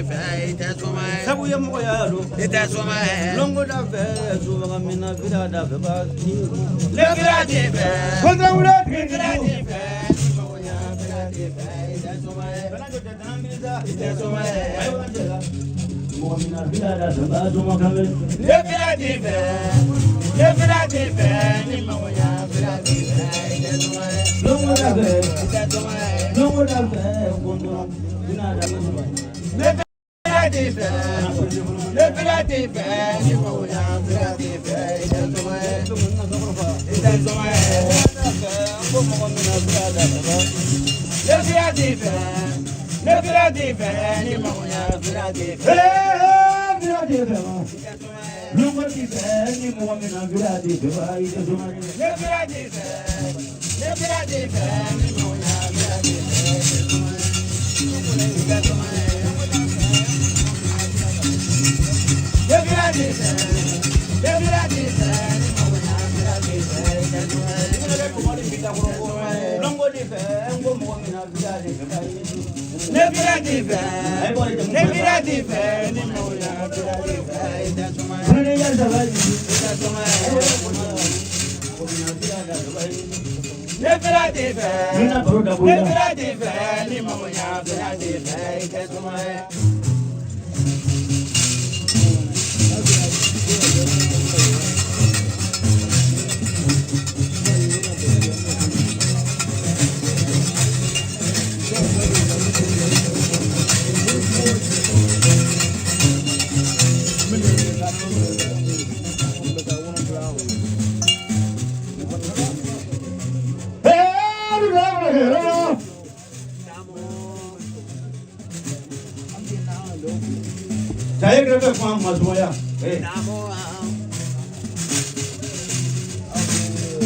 fai da soma sabu ya mo ya lo da soma longo da fe su ga mina vida da fe ba le grade fe ko da wala ke grade fe mo ya grade fe da soma bana jo da nan bi da soma ai wa da mo mina vida da fe ba so mo ka le grade fe ni mo ya grade fe da soma longo da fe da soma longo da fe ko do ina da fe le grade fe ni mo ya grade fe da soma ko mo mina vida da fe ba le grade fe ni mo ya grade fe vida da fe ba longo di fe ni mo mina vida da fe ba ida so ma le grade fe ni mo ya grade longo di fe ngo mo mina vida da fe ba le grade fe ni mo ya grade fe da soma ne ya da ba da soma le grade fe mina baro da le boya grade fe ni mo ya grade fe da soma Saya kira fam masmoya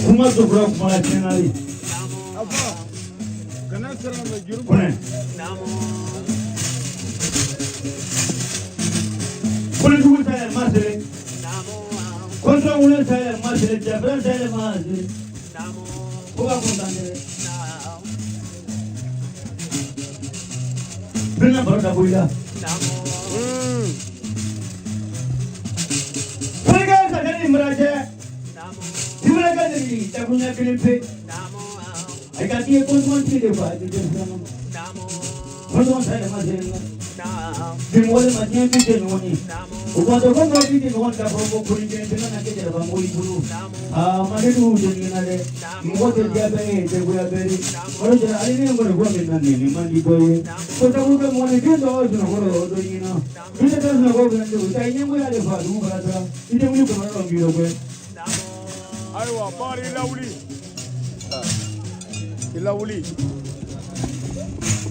kuma to bro kuma chenali kana sara me juru kone kone dugul saya masere kontra ulen saya masere jabran saya masere buka kontande bina baru dabuya Meraja, dimana jadi tak punya kelimpet. Agak dia konsumen tidak buat itu semua. Konsumen saya masih dimulai macam itu jenuhnya. Umat orang lagi jenuhan kalau mau kulit jenuhan nak jadi apa mau ibulu. Mana tu jenuhan ada. Muat dia beri, dia beri. Kalau jadi hari ni orang gua minat ni, mandi gua. Kota kita mau ni dia tahu jenuh orang tu ini na. Kita tahu jenuh orang tu. Saya ni gua ada faru berasa. Ini mungkin kemana orang biru gua. aywa bari ilawuli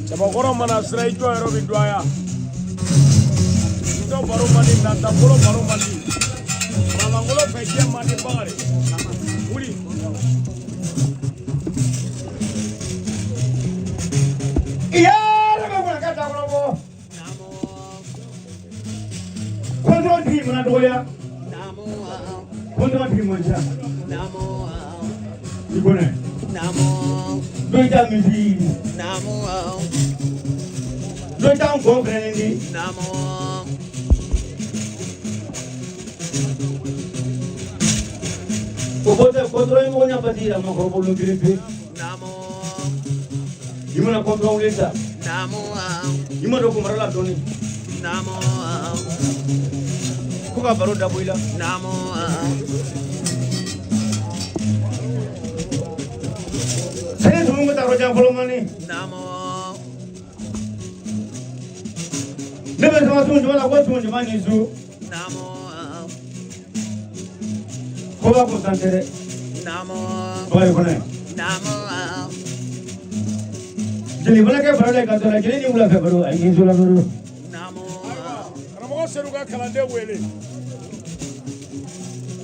sama koro mana sira ijo ero bidwaya ndo baro mani nanda bolo baro mani mama ngolo feje mani bagare wuli iya la ko kata ko kontrol di mana doya kontrol di mana Ibone. Doita misi. Doita go grendi. Kobote kontrol mo nya patira mo ko bolu gripe. Gimana kontrol lesa? Gimana ko marala doni? Ko ka baro da boila. Saya semua tak rojak belum ni. Lepas sama semua cuma aku semua cuma nisu. Kau aku santai. Baik mana? Jadi mana ke berada kat sana? Jadi ni mula ke baru, nisu lah baru. Kamu kau seru kah kalande wele?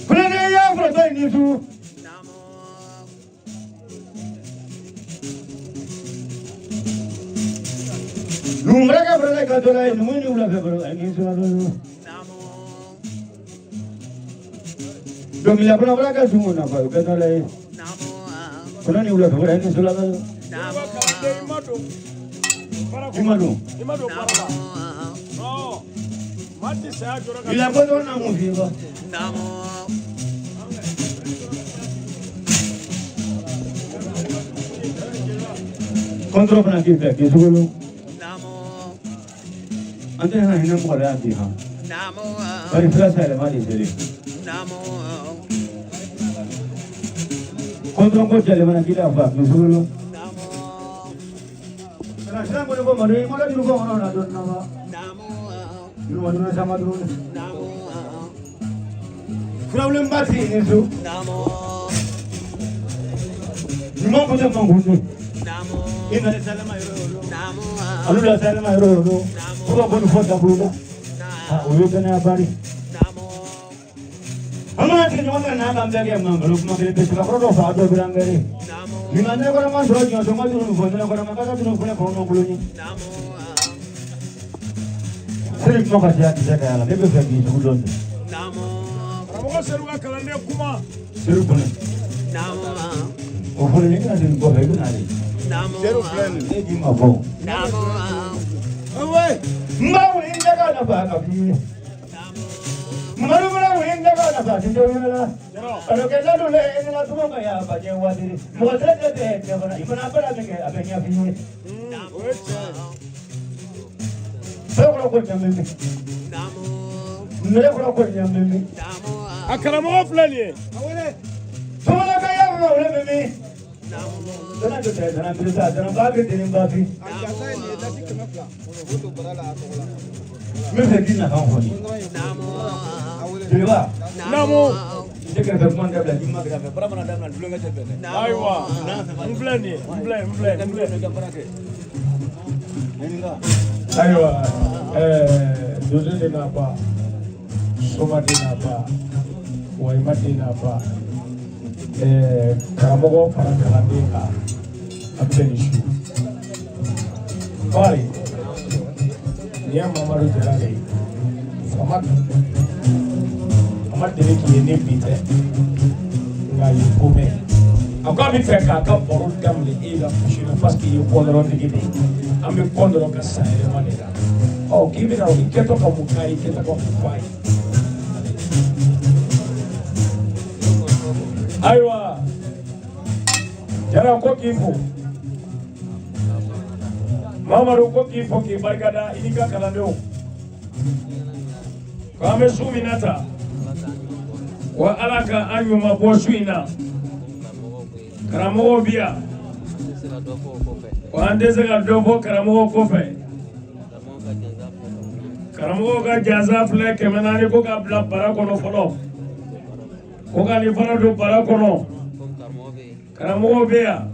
Kalande ya berada nisu. Mereka berada kat sana, ni mula ke baru, nisu lah baru. Domila pernah kat semua nampak kat sana. Kalau ni mula ke baru, nisu lah baru. Kalande imado. Imado. Imado para. Oh. Mati saya jora ka. Il a besoin de mon vivre. Contrôle pour la qui fait, qui joue. Ante na hina ko la di ha. Bari fila sa le ma di sele. Contrôle ko jale mana kila fa, ki joue. Na sila ko ko mari, mo la di ko ono na don na ma. Dulu mana sama dulu. Problem basi ni tu. Nimo ko ta mangundu. Ina le salama yoro. Alu la salama yoro. Ko ko no fota bulu. Ah, o yo kana bari. Amana ke no na ba mbere mangalo kuma ke pe sala ko fa do birangere. Ni na ne ko ma so jo so ma dulu ko na ko ma ka dulu ko na ko no bulu ni. Seri mo ka ja ti ka la be be fi su do. Karamɔgɔ seru ka kalanden kuma. Seru ko ne. O ko ne ka din ko be na ni. Seru filɛ nin. E di ma bo. Awe. Mba wuli ndaga na ba ka fi. Maru mara wuli ndaga na ba ti do ni la. Alo ke la do le ni la tuma ka ya ba je wa diri. Mo te te bana imana bara me ke abenya fi ni. Sokro ko nyame mi. Nere ko nyame mi. A karamɔgɔ filɛ nin ye. Tuma ka ya ma wuli mi. Dana do te dana bi sa dana ba ke tin ba fi. Me fe din na kan ho ni. Diwa. Namu. Je ke fe mon da bla di ma ga fe para mana da na dulunga te bele. Ayiwa. N filɛ nin ye. N filɛ. Ayiwa, Dodo de n'a pas, Soma de n'a pas, Waima de n'a pas, Karamɔgɔ fara kalanden kan, a bɛ nin su. Bari, nin ye Mamadu Jara de ye, a ma deli k'i ye ne bi tɛ, nka a ye ko mɛn. A ko a bɛ fɛ k'a ka baro daminɛ e la fosi la parce que i ye kɔndɔrɔ nege de ye. An bɛ kɔndɔrɔ ka san yɛlɛma de la. Ɔ k'i bɛna o i kɛtɔ ka mun k'a ye i kɛtɔ ka mun f'a ye. Ayiwa, Jara ko k'i fo. Mamadu ko k'i fo k'i barikada i n'i ka kalandenw. K'an bɛ su min na ta, wa Ala ka an ɲuman bɔ su in na. Karamɔgɔw bi yan. Wa an tɛ se ka dɔ fɔ karamɔgɔw kɔfɛ. Karamɔgɔw ka jansa filɛ 400 ko ka bila bara kɔnɔ fɔlɔ. Ko ka nin fana don bara kɔnɔ. Karamɔgɔw bɛ yan.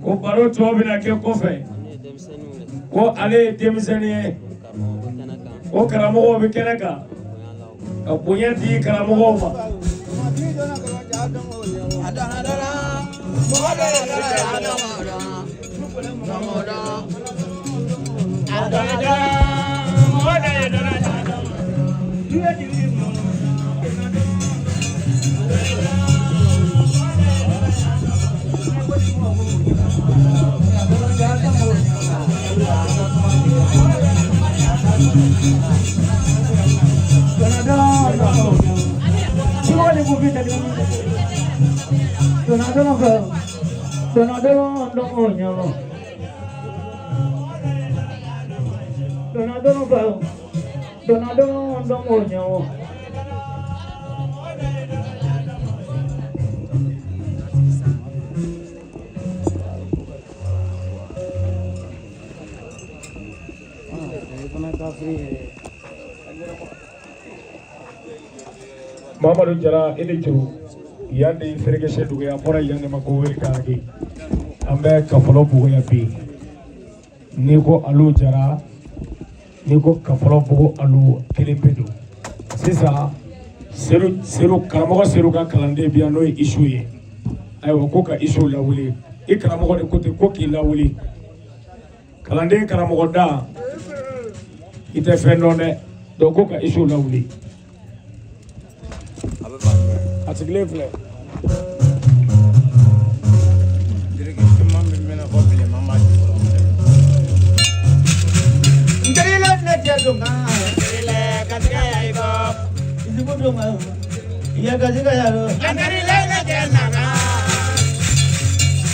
Ko baro tɔ bɛna kɛ kɔfɛ. Ko ale ye denmisɛnnin ye. Ko karamɔgɔw bɛ kɛnɛ kan. Ka bonya di karamɔgɔw ma. Mamadu Jara ini juru yang di Ferguson juga yang pernah yang nama kau kaki, ambek kafalo buku ya pi, niko alu Jara, niko kafalo buku alu kelepedu, sisa seru karamɔgɔ seru ka kalanden bi yan n'o ye isu ye, ayiwa ko ka isu lawuli, I karamɔgɔ de ko ten ko k'i lawuli, kalanden karamɔgɔ da, I tɛ fɛn dɔn dɛ, donc ko ka isu lawuli. A sigilen filɛ. Ndari la ne jadunga, ndari la. duma ya ga jiga yaro Andari lena kenaga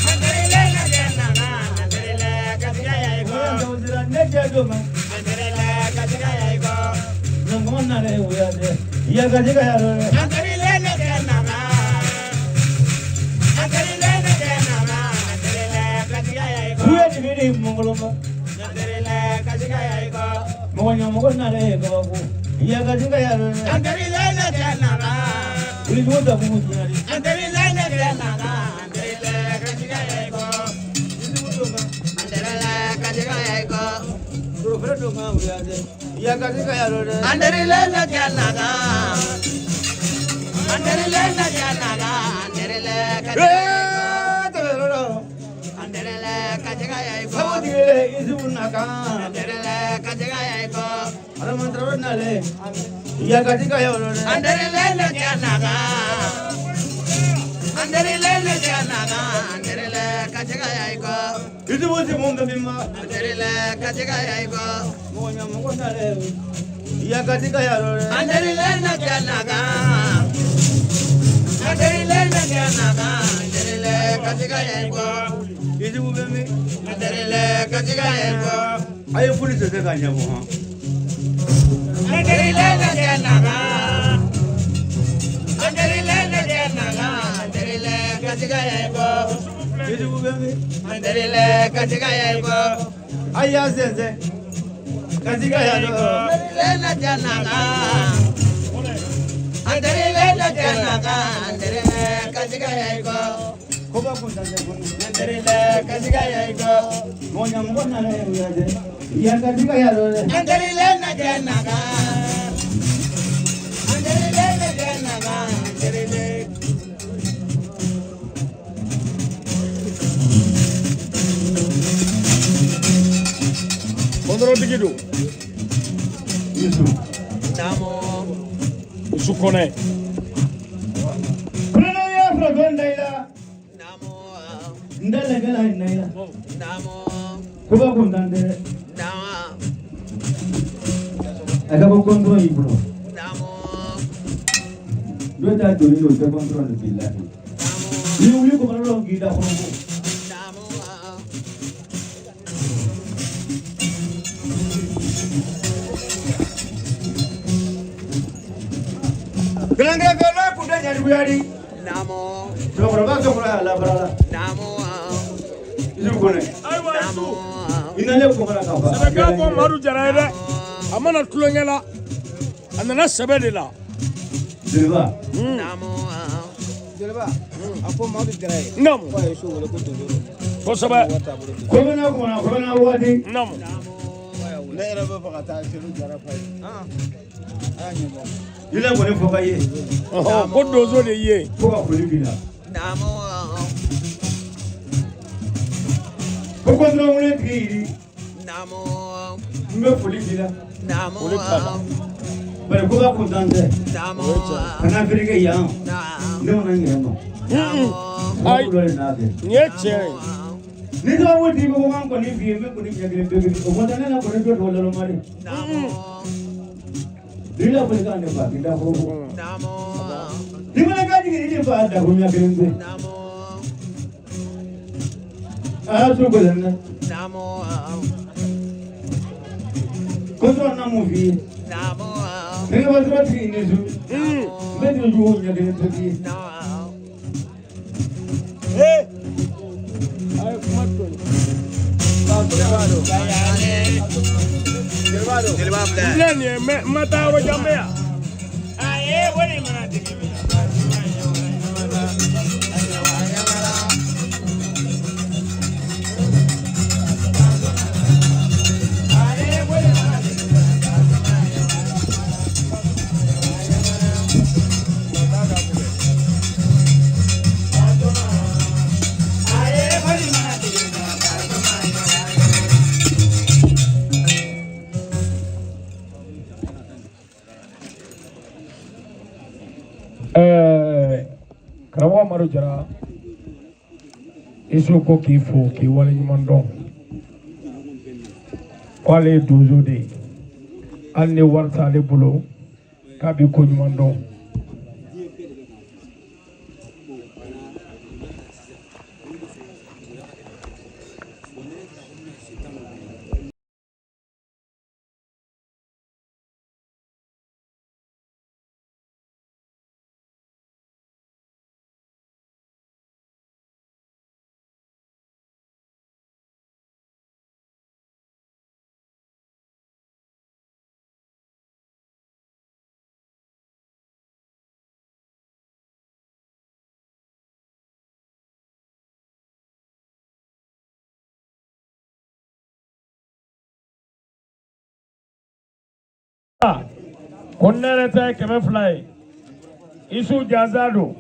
Andari lena kenaga Andari le kajiga yaiko dozira ne ke duma Andari le kajiga yaiko ngona le uya de ya ga jiga yaro Andari lena kenaga Andari lena kenaga Andari le kajiga yaiko kuya ni biri mongoloma Andari le kajiga yaiko ngona le ko ku ya ga jiga yaro Andari lena kenaga uli duda ku mujari Andari lena kenaga Andari le kajiga yaiko Andari le kajiga yaiko pro pro duma uya de ya ga jiga yaro Andari lena kenaga Andari lena kenaga Andari le kajiga Andari le kajiga yaiko Sabudile izunaka Andari le kajiga yaiko Alamantra nale ya ga jiga yaro Andari lena kenaga Andari lena kenaga Andari le kajiga yaiko izubuzi munga bimma Andari le kajiga yaiko monya mongona le ya ga jiga yaro Andari lena kenaga Andari lena kenaga Andari le kajiga yaiko izubemi Andari le kajiga yaiko ayo police se ga nyabo ha Andari lena kenaga Andari lena kenaga Andari le kajiga yaiko izubemi Andari le kajiga yaiko aya sense ga jiga yaro lena kenaga Andari lena kenaga Andari le kajiga yaiko koba kundande kunu Andari le kajiga yaiko monya mongona le uya de ya ga jiga yaro Andari lena kenaga Andari lena kenaga Andari le Kondoro tikido. isu Namo Usukone. kuna ya fragonda ila Namo ndale gala ina Namo koba kundande Namo aga ko kontro ibro Namo do ta do ni do ta kontro de billahi ni uli ko maro gida ko Namo Gelangga vela kuda nyari buyari Namo do ko ba ko la barala Namo isu kone Namo inale ko mara ka ba Sɛbɛka ko Madu Jara ye dɛ. A mana tulonkɛ la, a nana sɛbɛ de la. deba Namo Jeliba, a ko Madu Jara ye. Namu. Ko a ye so wele ko Dodo. Kosɛbɛ. ko bena ko na wadi Namu. Ne yɛrɛ bɛ fɛ ka taa Selu Jara fa ye. A y'a ɲɛbɔ. ile ko ni foka ye Ɔhɔ, ko donso de ye. ko ka foli bila Namo ko kontro wele kiri Namo mbe foli bila Namo bare ko ba kundande Namo kana firike yan Namo ne wona nyema Ai, ko le na de nin ye tiɲɛ ye. ni do wodi ko man ko ni bi me ko ni nyagire be o mo tane na ko ni do lo mari dila ko ka ne ba dila ko Namo ni ma ga digi ni ba da ko nyagire be Namo a so ko le Namo ko to na mo vi Namo ni ba so ti ni su be ni ju nyagire be ki Namo Ee. A ye kuma to yen. Ne nin ye n ma taa yɔrɔ jan bɛ yan. Aye wani mana tigi mi Karamɔgɔ Madu Jara Isu ko k'i fo k'i waleɲuman dɔn k'ale ye donso de ye hali ni wari t'ale bolo k'a b'i ko ɲuman dɔn Konnere ta keme fly. Isu jazado.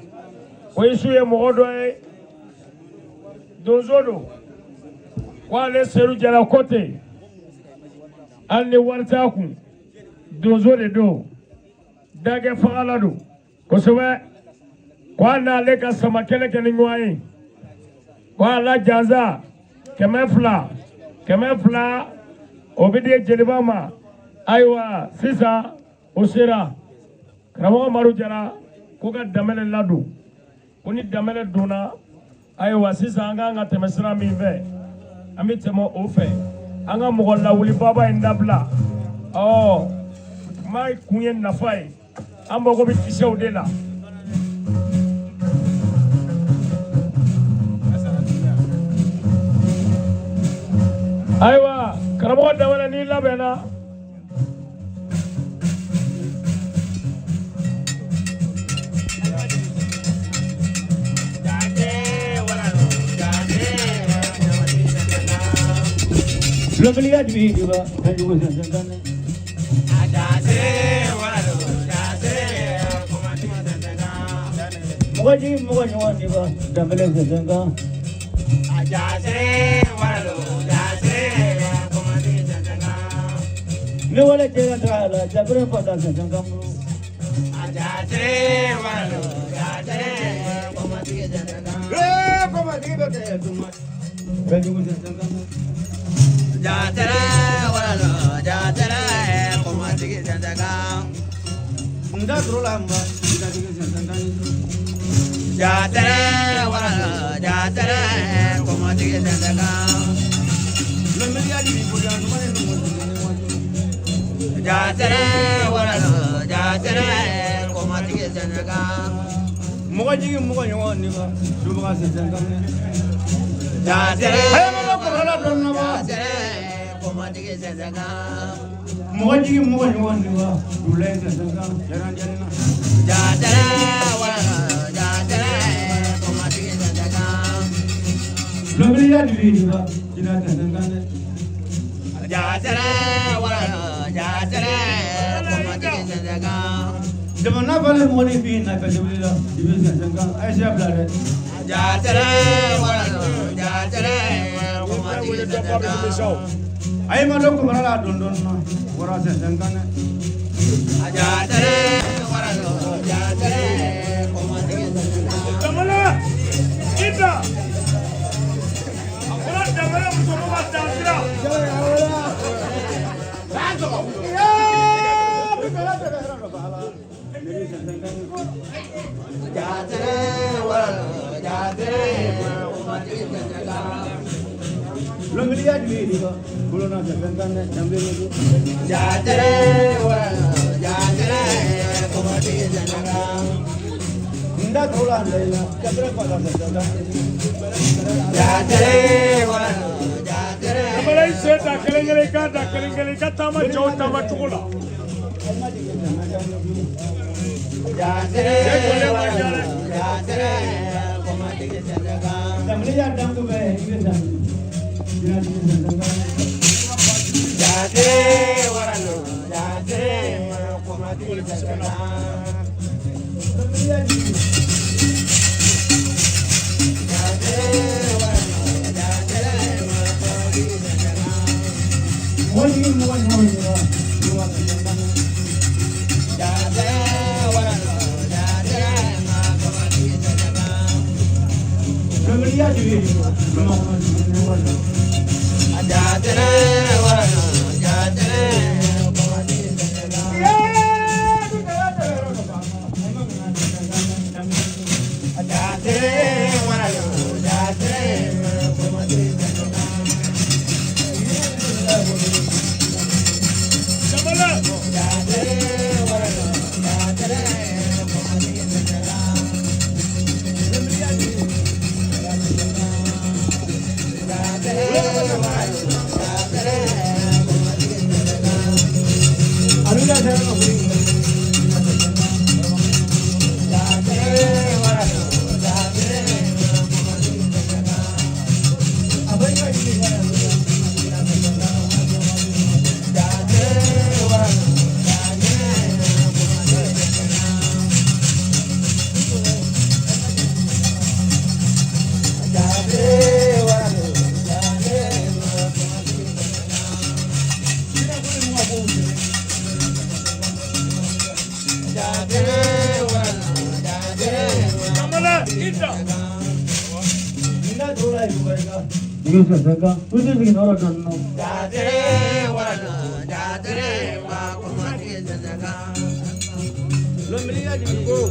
Ko isu ye mogodo e dozodo. Wale seru jala kote. Alni warta ku. Dozode do. Dage fagala do. Ko sebe kwa na leka sama kele kele ngwai. Kwa la jaza keme fla obidi jelibama aywa sisa osira kramo maru jara ko ga damele ladu koni damele dona aywa sisa anga temesra mi ve ami temo ofe anga mogolla wuli baba indabla oh mai kunye nafai ambo ko bi tisho de la aywa karamo damele ni labena Lomeliya dwi diba kanjugo santangane mogaji moga nyawan diba damele santanga ne wala jega dala jabre pada santanga mu kanjugo santanga Jatara komati jandaga nda drola mba nda diga santanga Jatara komati jandaga lomeliya dwi boya no mane no Jatara komati jandaga mogaji moga nyawan diba duba santanga Jatara mogaji moga nyawan diba dulai santanga jaran jarina lomeliya dwi diba jina santanga Demana vale moni fina ka jabila dibi santanga aisha blare ay ma don ko marala don no wara santanga ne damala ita akura damala mutomo batasira lomeliya dwi diba bulona santanga ne jambe ne nda drola ndela jabre pada santanga damala iseta kelengele ka tama jota matula lomeliya dangu be ingesa jina santanga lomeliya dwi mogaji moga nyawan diba duba santanga lomeliya dwi diba loma ko Kamala, Ita. Ina thola yu ba ka. Ni sa saka. Tude ni nora tanno. Lomriya di go.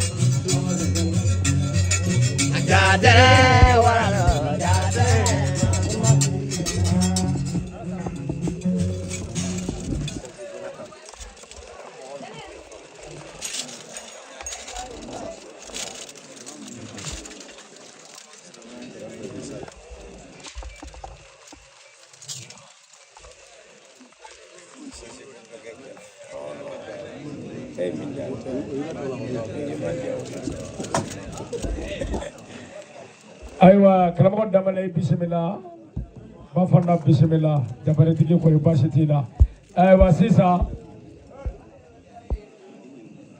Aywa karamɔgɔ Danbɛlɛ bisimila Bafana bisimila jabaretigi kɔni baasi t'i la ayiwa sisan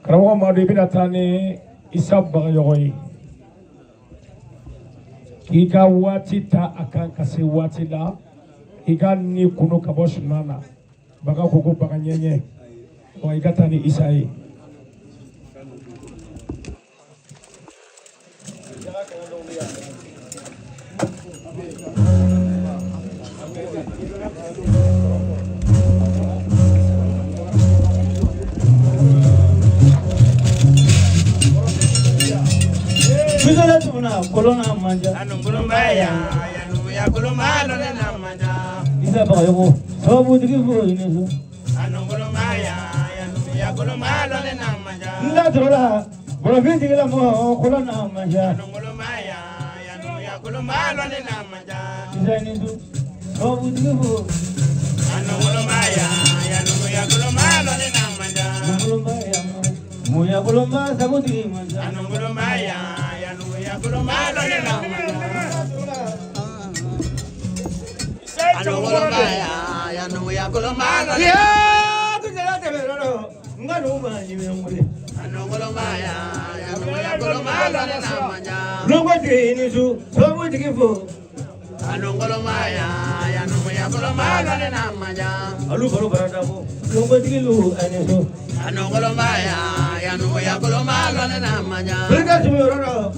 karamɔgɔ Madu i bɛna taa ni Isa Bagayogo ye k'i ka waati ta a kan ka se waati la i ka ni kunu ka bɔ suman na baga ko ko baga ɲɛɲɛ wa i ka taa ni Isa ye. Bisala tuna kolona manja. Anungulumbaya, ya kulumalo na manja. Isa Bagayogo. Sabu digi fo ineso. Anungulumbaya, ya kulumalo na manja. Ina thola. Bora binti la mo kolona manja. Anungulumbaya, ya kulumalo na manja. Isa ineso. Sabu digi fo. Anungulumbaya, ya kulumalo na manja. Anungulumbaya. Muya kulumba sabu digi manja. Anungulumbaya, ya kulumalo na manja. Anungulumbaya, ya kulumalo. Ya, tujala tebero. Ngalo ba nyimengule. Anungulumbaya, ya kulumalo na manja. Longo de nisu. Sabu digi fo. Anungulumbaya, ya kulumalo na manja. Alu baro barada bo. Longo digi lu aneso. Anungulumbaya, ya kulumalo na manja. Berga tumero.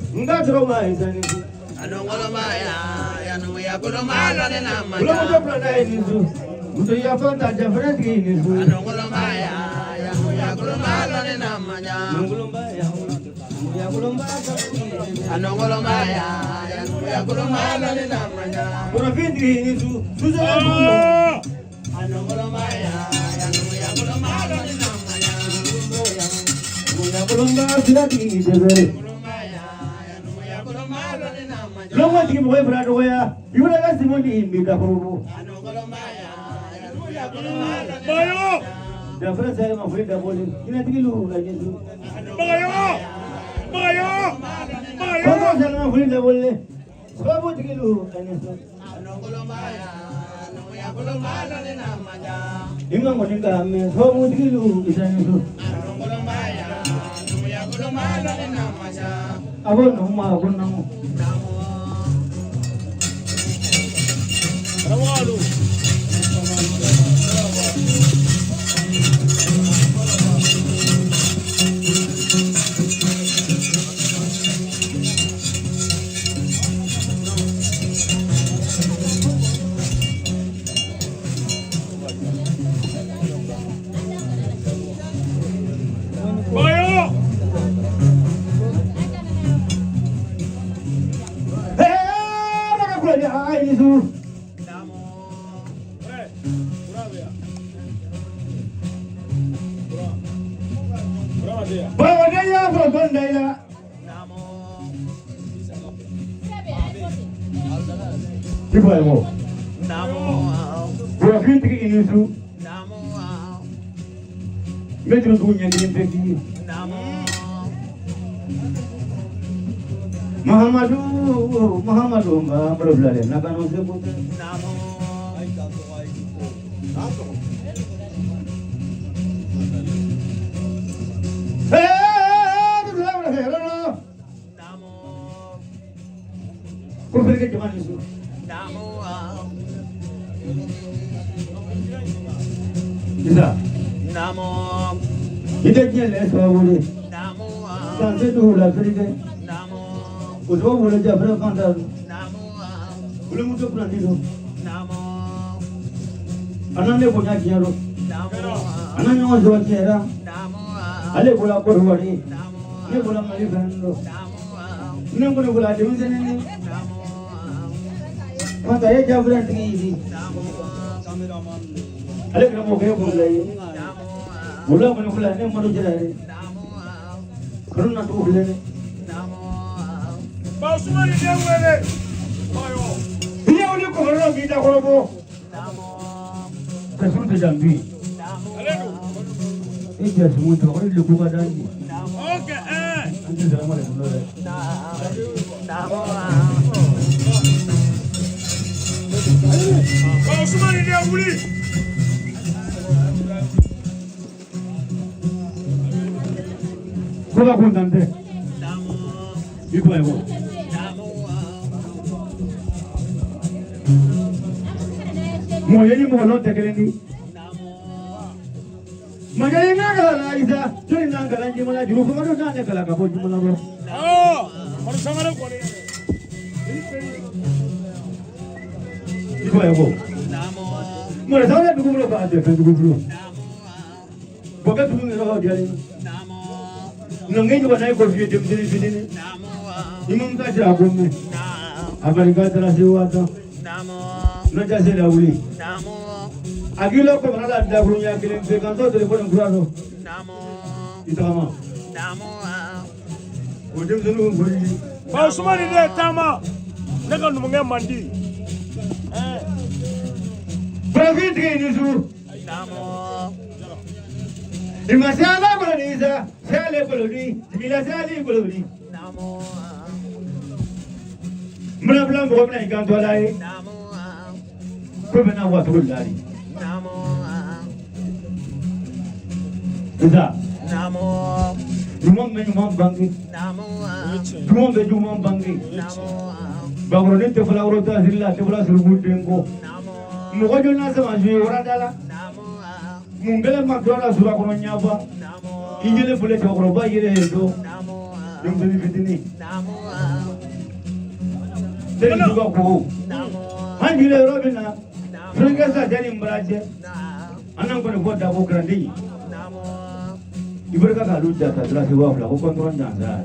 Ngatro ma isa nisu. Anungulumbaya, ya kulumalo na Ulo manja. mo plana nisu. Muto ya fanta different nisu. Anungulumbaya, ya kulumalo na manja. Ngulumbaya. Muya kulumba sabu digi. Anungulumbaya, ya kulumalo na manja. Bora binti nisu. Tujala tuna. Oh! Anungulumbaya, ya kulumalo na manja. Muya kulumba silati debere. Anungulumbaya, ya kulumalo na manja. Longo digi mo brado ya. Ibura ga simoni mbida ko. Anungulumbaya, ya kulumalo Bayo! Da frasa ma frida bole. Ina digi lu aneso. Bayo! Bayo! Kono Bayo! sana ma frida bole. Sabu digi lu aneso. Anungulumbaya, ya kulumalo na manja. Inga ngoninga me sabu digi lu isaneso. Anungulumbaya, ya kulumalo na manja. Abono ma abono. Rawalu! Bayo! Hey, baka kula ni ai nisu. Hey, Bravia. Brava dia. Ba wada ya fo gonda ila. Tipo mo. Bora binti nisu. Metro dunya ni mbeki. Muhammadu Muhammadu blale nakano se puta. Kau pergi ke mana itu? Bisa. Il est bien les soirs. Quand c'est tout la vérité. Vous devez le dire vraiment dans vous le moutons prendre nous. Anande bonya kiaro. Anande on doit tirer. Allez pour la corvée. Ne pour la malifendo. Ne pour la démissionner. Quand il y a déjà vraiment qui. Allez pour mon père pour l'aïe. Bola pour la ne maru jare. Karuna to ulene. Basumani dewele. Ayo. Biya uli ko ro bi da ko bo. Kasu de jambi. Aledo. Ije sumu to ko le ko ga dangi. Okay, Anti salamu alaikum. Basumani dewuli. Ko ba ko ndande. Ipo ego. Mo yeni mo lo tekeleni. Magari ngala la isa, tuni ngala njimala juru ko do nane kala ka bo jimala bo. Oh, on samara ko ni. Ipo ego. Mo le sabe du ko ba de du ko. Boga du ngelo diali. Nangeni wana ko fi de fidini. Imam ka jira ko me. Abari ka tara siwata. No jase la wuli. Agilo ko mala da bulu ya kile pe kan to telephone kurano. Itama. O dem sunu ngori. Basumani de tama. Naka numunga mandi. Profit ke nisu. Imasala ko ni sa, sale ko ni, bila sale ko ni. Mna blan bo na ikan to lai. Ko bena wa to lai. Isa. Jumon me jumon bangi. Jumon be jumon bangi. Bagro ni te fala ro ta zilla te fala suru dengo. Mo ko jona sama ju ora dala. Mungela makdora sura kono nyaba. Injele fule to ko ba yele do. Dum dum fitini. Deni duga ko. Hanjile robina. Frengesa deni mbraje. Anan ko ne goda ko grandi. Ibarka ka lu jata dra se wa fla ko kontron janda.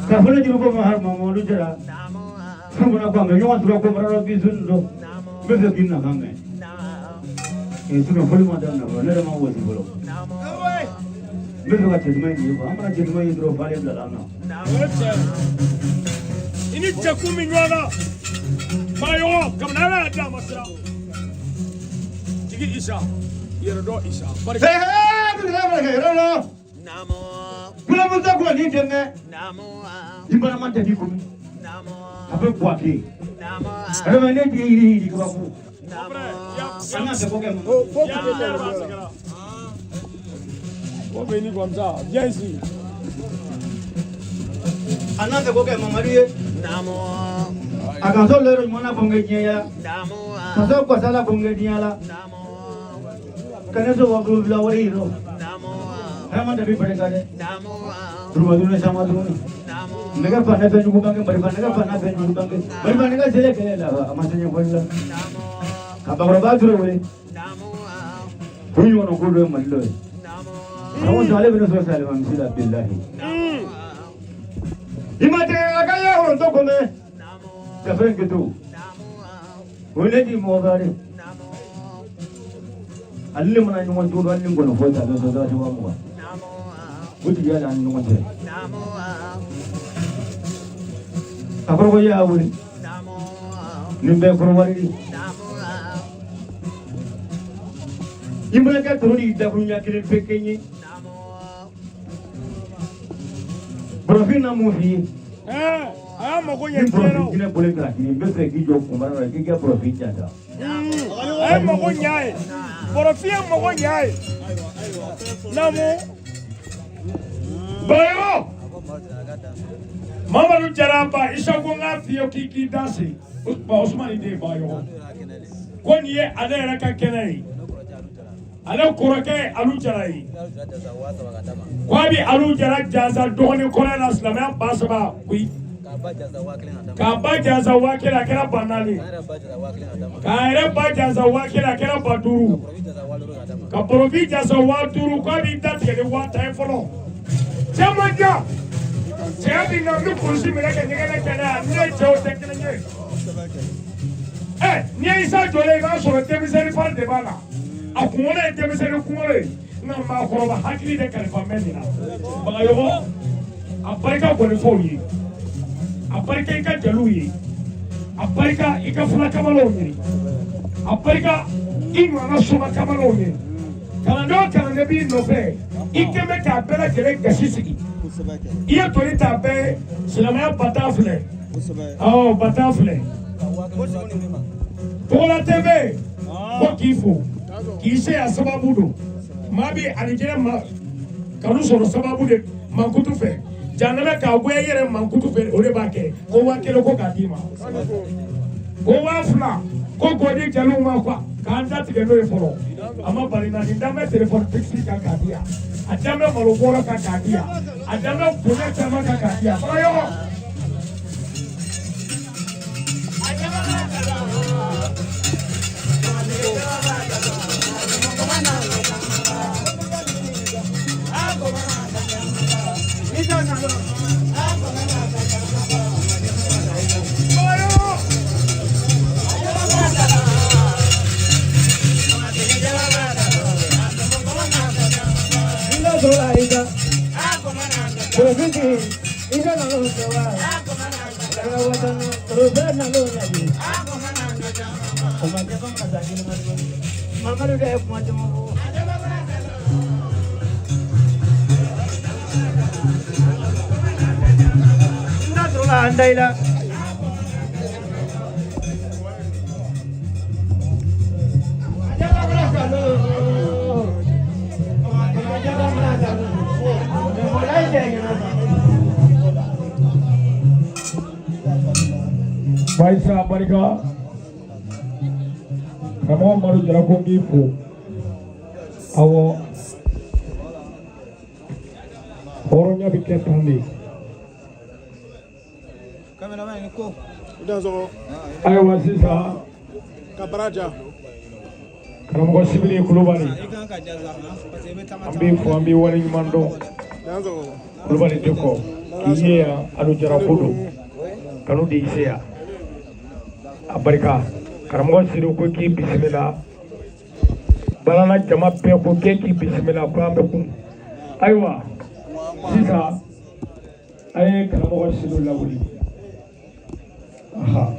Ka fule jiru ko mahar mamodu jara. Sumuna ko me yon dro ko mara bi zundo. Bebe kinna kange. Itu fuli ma dan na ne ma wodi bolo. Bebe ka chedma ni ko amara chedma ni dro fale bla na. Ini chakumi nywana. Mayo kamnala da masra. Tigi Isa. Yerodo Isa. Hey hey, tu kena berapa kira lo? Kula muda kula ni denge. Imbara man jadi kumi. Apa buat ni? Ada mana dia iri di kawaku? Sana sebagai mana? Oh, ini komsa. Yes. Anak sebagai mana dia? Akan soleh mana bonggetnya ya? Masuk pasal bonggetnya lah. Karena tu waktu bila wari itu, ramai tapi pada kade. Rumah tu ni sama tu ni. Mereka pandai penjual bangke, mereka pandai penjual bangke. Mereka jelek lah, masanya pun lah. Apa orang tu boleh? Punya orang kudu malu. Kamu salah benar salah, Alhamdulillah billahi. Imate agaknya orang tu kome. Kapan gitu? Boleh di muara ni. Alim mana yang orang tu alim kono foto ada saudara semua muat. Bukan dia yang orang tu. Apa kau ya awal? Nimbe korwari. Imreka turun di dapunya kirim pekenyi. Profil namu fi. Mau kau yang tiada. Kita boleh gerak. Ini besar hijau kemarin lagi kita profil ada. Mau kau nyai. Profil mau kau nyai. Namu. Bayo. Mama lu jaramba. Isa kau ngafi kiki dasi. Usman ide bayo. Kau ni ada yang nak kenai. ale kɔrɔkɛ Alu Jara ye ko a bɛ Alu Jara jansa dɔgɔnin kɔrɔ la silamɛya ba saba koyi k'a ba jansa 1000 a kɛra ba 4 k'a yɛrɛ ba jansa 1000 a kɛra ba 5 ka porofi jansa 5000 ko a b'i datigɛ ni 1000 ye fɔlɔ caman ja cɛ min na min kulusi minɛ ka ɲɛgɛnɛ kɛ n'a ye ne cɛw tɛ kelen ye n'i ye Isa jɔlen i b'a sɔrɔ denmisɛnnin fari de b'a la a kunkolo ye denmisɛnnin kunkolo ye nka maakɔrɔba hakili de kalifa mɛ nin na Bagayɔkɔ a barika gɔnifɔw ye a barika I ka jeliw ye a barika I ka fulakamalenw ye a barika I ɲɔgɔnna somakamalaw ye kalandenw o kalanden b'i nɔfɛ I kɛn bɛ k'a bɛɛ lajɛlen gasi sigi I ye toli t'a bɛɛ ye silamɛya bata filɛ awɔ bata filɛ Togolatɛ bɛ yen ko k'i fo k'i se a sababu don maa bɛ alijinɛ ma kanu sɔrɔ sababu de mankutu fɛ jahanama k'a bɔ i yɛrɛ mankutu fɛ o de b'a kɛ ko 1000 ko k'a d'i ma ko 2000 ko k'o di jeliw ma quoi k'an datigɛ n'o ye fɔlɔ a ma bali na nin dan bɛ téléphone fixe kan k'a di yan a dan bɛ malo bɔrɔ kan k'a di yan a dan bɛ bonya caman kan k'a di yan Bagayɔkɔ Andailah Baisa barika kamu maru Jara ko ngi fo awo horonya bi ke tandi Cameraman ko. Ayiwa sisan Kabaraja. karamɔgɔ Sibiri Kulubali an b'i fo an b'i waleɲuman dɔn Kulubali tɛ kɔ k'i ye yan Alu Jara ko don kanu de y'i se yan a barika karamɔgɔ Siri ko k'i bisimila Banana jama bɛɛ ko k'i bisimila ko an bɛ kun ayiwa sisan a ye karamɔgɔ Siri lawuli aha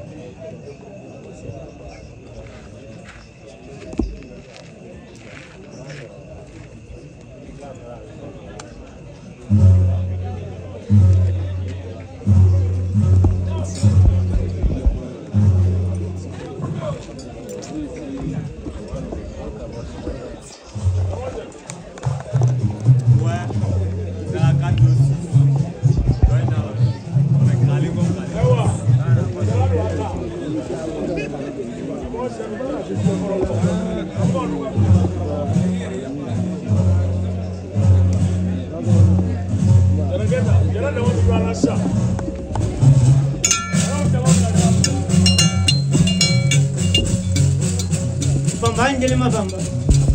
Bambanjeli mabamba,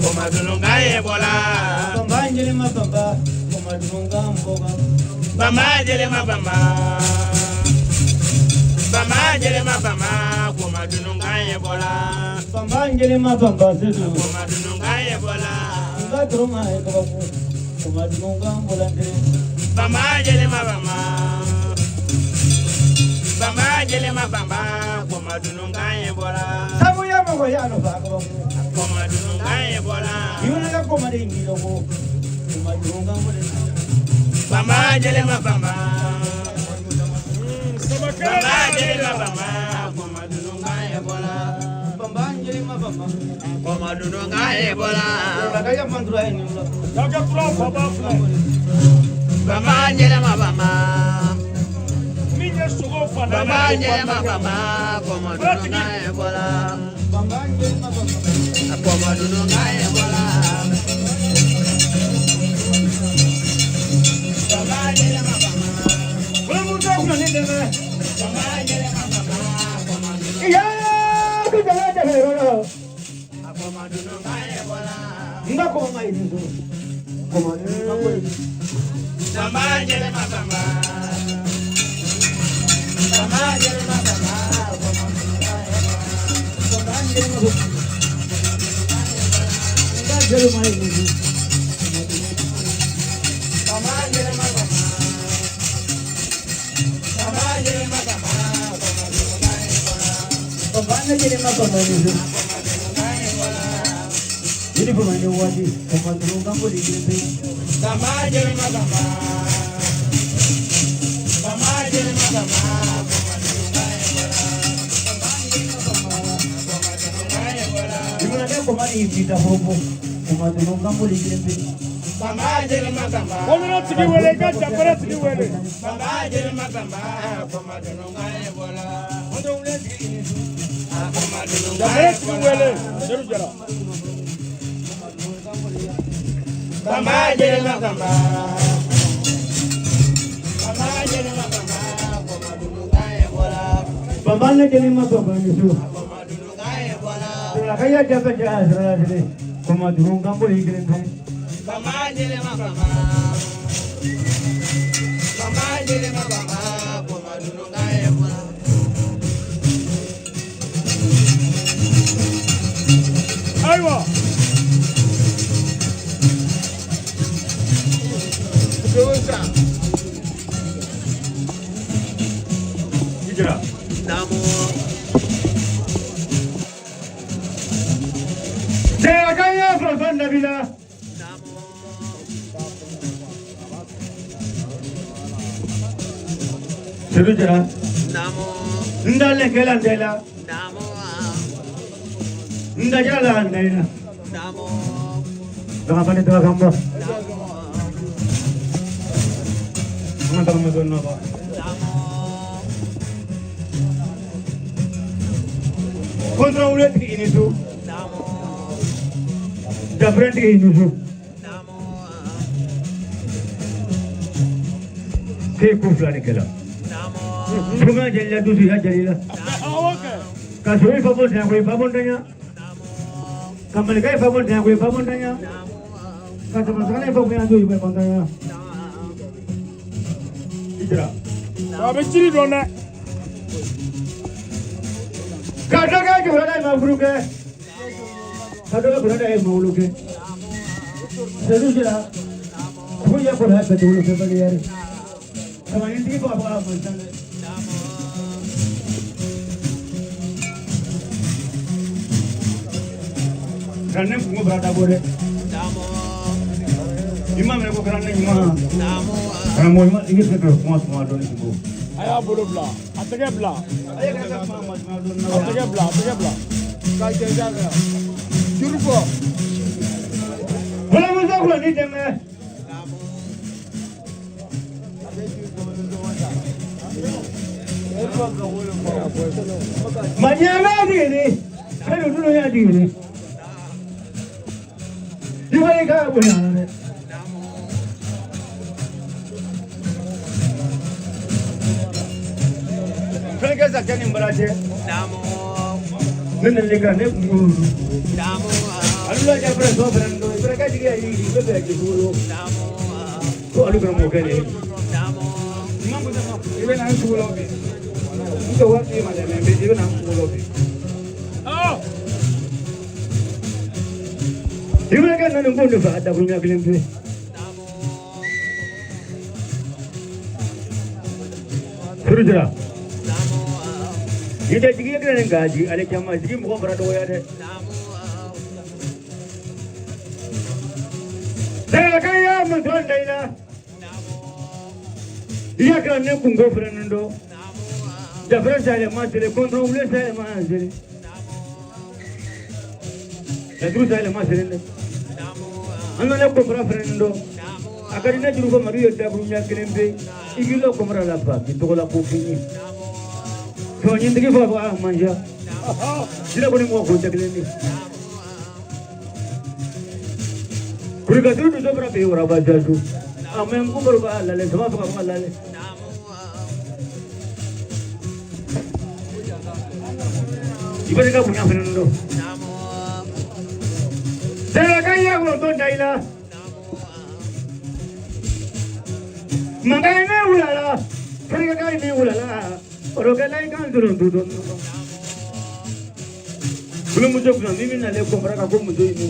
Komadununga ebola. bambanjeli mabamba, komadununga mboga. Bamajele mabamba. Bamajele mabamba. Komadununga ebola. Bambanjeli mabamba zetu, Komadununga ebola. ngadroma ekabaku, komadununga mbolande. Bamajele mabamba. Bamajele mabamba. Komadununga ebola. Sabu ya mago ya no bakabaku, Komadununga ebola. yuna ka komade ngiloko, komadununga mbolande. Bamajele mabamba. Bamajele mabamba. Komadununga ebola. Bambanjeli mabamba, Komadununga ebola. bagaya mandura ini mula. daga tura baba fila Bamajele mabamba. min ye sogo fana Bamajele mabamba. Komadununga ebola. Bambanjeli mabamba, Komadununga ebola. iya kita ada hero enggak kok main itu Bamba jele mabamba. Bamba jele mabamba. jelu main itu Bamba jele mabamba. Bamba jele mabamba. pembana jadi mabamba itu ini pemain wadi pemain kamu di sini Bamba jele mabamba. Bamba jele mabamba. gimana dia pemain ini dah bobo pemain kamu di sini Bamba jele mabamba. Komina tigi wele ka japara tigi wele. Bamba jele mabamba. Komadununga ebola. Ondo wele tigi. Komadununga Japara tigi wele. Seru jara. Bamba jele mabamba. Bamba jele mabamba. Komadununga ebola. pembana jadi mabamba itu Komadununga ebola. kayak dapat jalan sini pemain kamu di sini Bamba jele mabamba. Bamba jele mabamba. Komadununga ebola. Aywa. Dosa. Hijrah. Namo. Saya kaya Prophet Nabila. Seru jara. Namo. Ndale kelan dela. Namo. Ndajala ndaina. Namo. Doa pani doa kamu. Namo. Mantap mantap napa. Kontra ulet ini tu. Jabran ini tu. Ke kufla ni kelan. Bunga jalla tu sihat jalila. Awake. Kasuri fabon saya koi fabon tanya. Kamal kai fabon saya koi fabon tanya. Kata masalah fabon yang tu ibu fabon tanya. Hijrah. Abe chiri dona. Kata kai tu ada mafru ke. Kata kai ada mafru ke. Seru jara. Aku ya pernah betul ke bagi hari. Sama ini tiga apa macam. Kerana bunga berada boleh. Imam mereka kerana imam. Kerana mau imam ini sekarang semua doni ibu. Aya bolo bla. Atege bla. Ayah kata semua doni. Atege bla. Atege bla. Kaje jaga. Juruko. Kalau musuh kalau ni demi. Macam ni ni. Kalau dulu yang ni. Di mana kau punya? Kalau kita sakit ni beraje. Nene lega ne guru. Allah aja berasa berando. Mereka juga ini berbeza guru. Kau alu kerana muka ni. Imam pun sama. Ibu nak sekolah lagi. Itu waktu mana? Ibu nak sekolah lagi. Oh. Ibu nak kan nak pun dapat ada punya film tu. Suruh jera. Ini juga kena gaji. Ada jamaah jadi muka berada waya deh. Saya kaya mentuan dayla. Ia kerana kunggo Fernando. Jafran saya masih kontrol saya masih. Lalu saya masih ni. Anda nak kompra Fernando. Agar ini juga Mario dah punya kelembe. Igilo kompra lapa. Itu kalau pupini. Soalnya ini apa manja. Tidak boleh mau kerja kelembe. Kurang tu tu berapa orang baca tu. Amem ku baru baca lale, semua baca lale. Ibaraka punya fenendo. Saya kaya untuk daila. Mangkanya ulala, saya kaya ini ulala. Orang lain kan turun. Belum muncul belum ini nak lepas mereka aku muncul ini.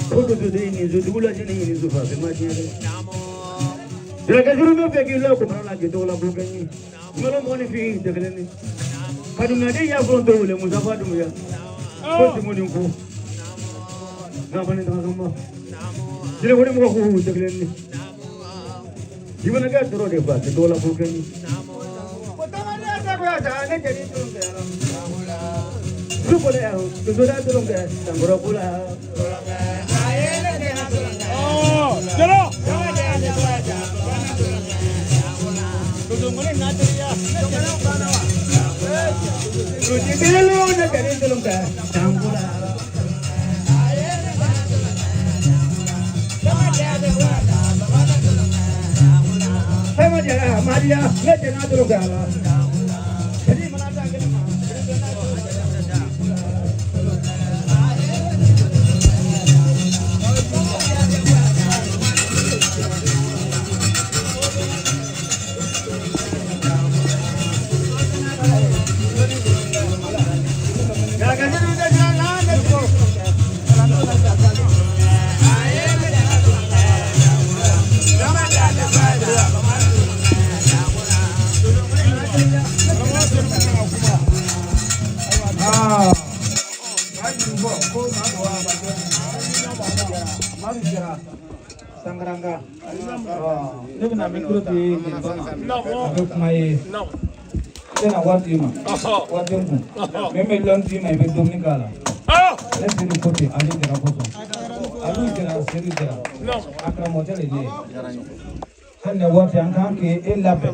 Kau tu ini bulan ini sudah macam ni. Mereka suruh nak pergi lepas mereka lagi tu lah bukan ni. Malam mana pergi jalan ni. Kalau nanti ya belum tahu le musafir tu ya. Kau semua ni aku. Nama ni tak sama. Jadi boleh muka aku jalan ni. Gimana kan terus dia buat tu lah bukan ni. Pertama dia tak biasa ni jadi tu dia. Boleh aku, sudah turun ke, tangguh pula. Oh, jalan. Turun mana nak dia? Sudah lu nak jadi turun ke, tangguh pula. Sama dia, Maria, nak jadi turun ke. Jadi mana tak kena. Sangranga. Ni bina mikro di abek mai. Tena wati ma. Wati mu. Meme lonti mai be Dominicala. Let's do kote ali dera koto. Alu dera seri dera. Akra motel ni. Hanne wati ankan ke elabe.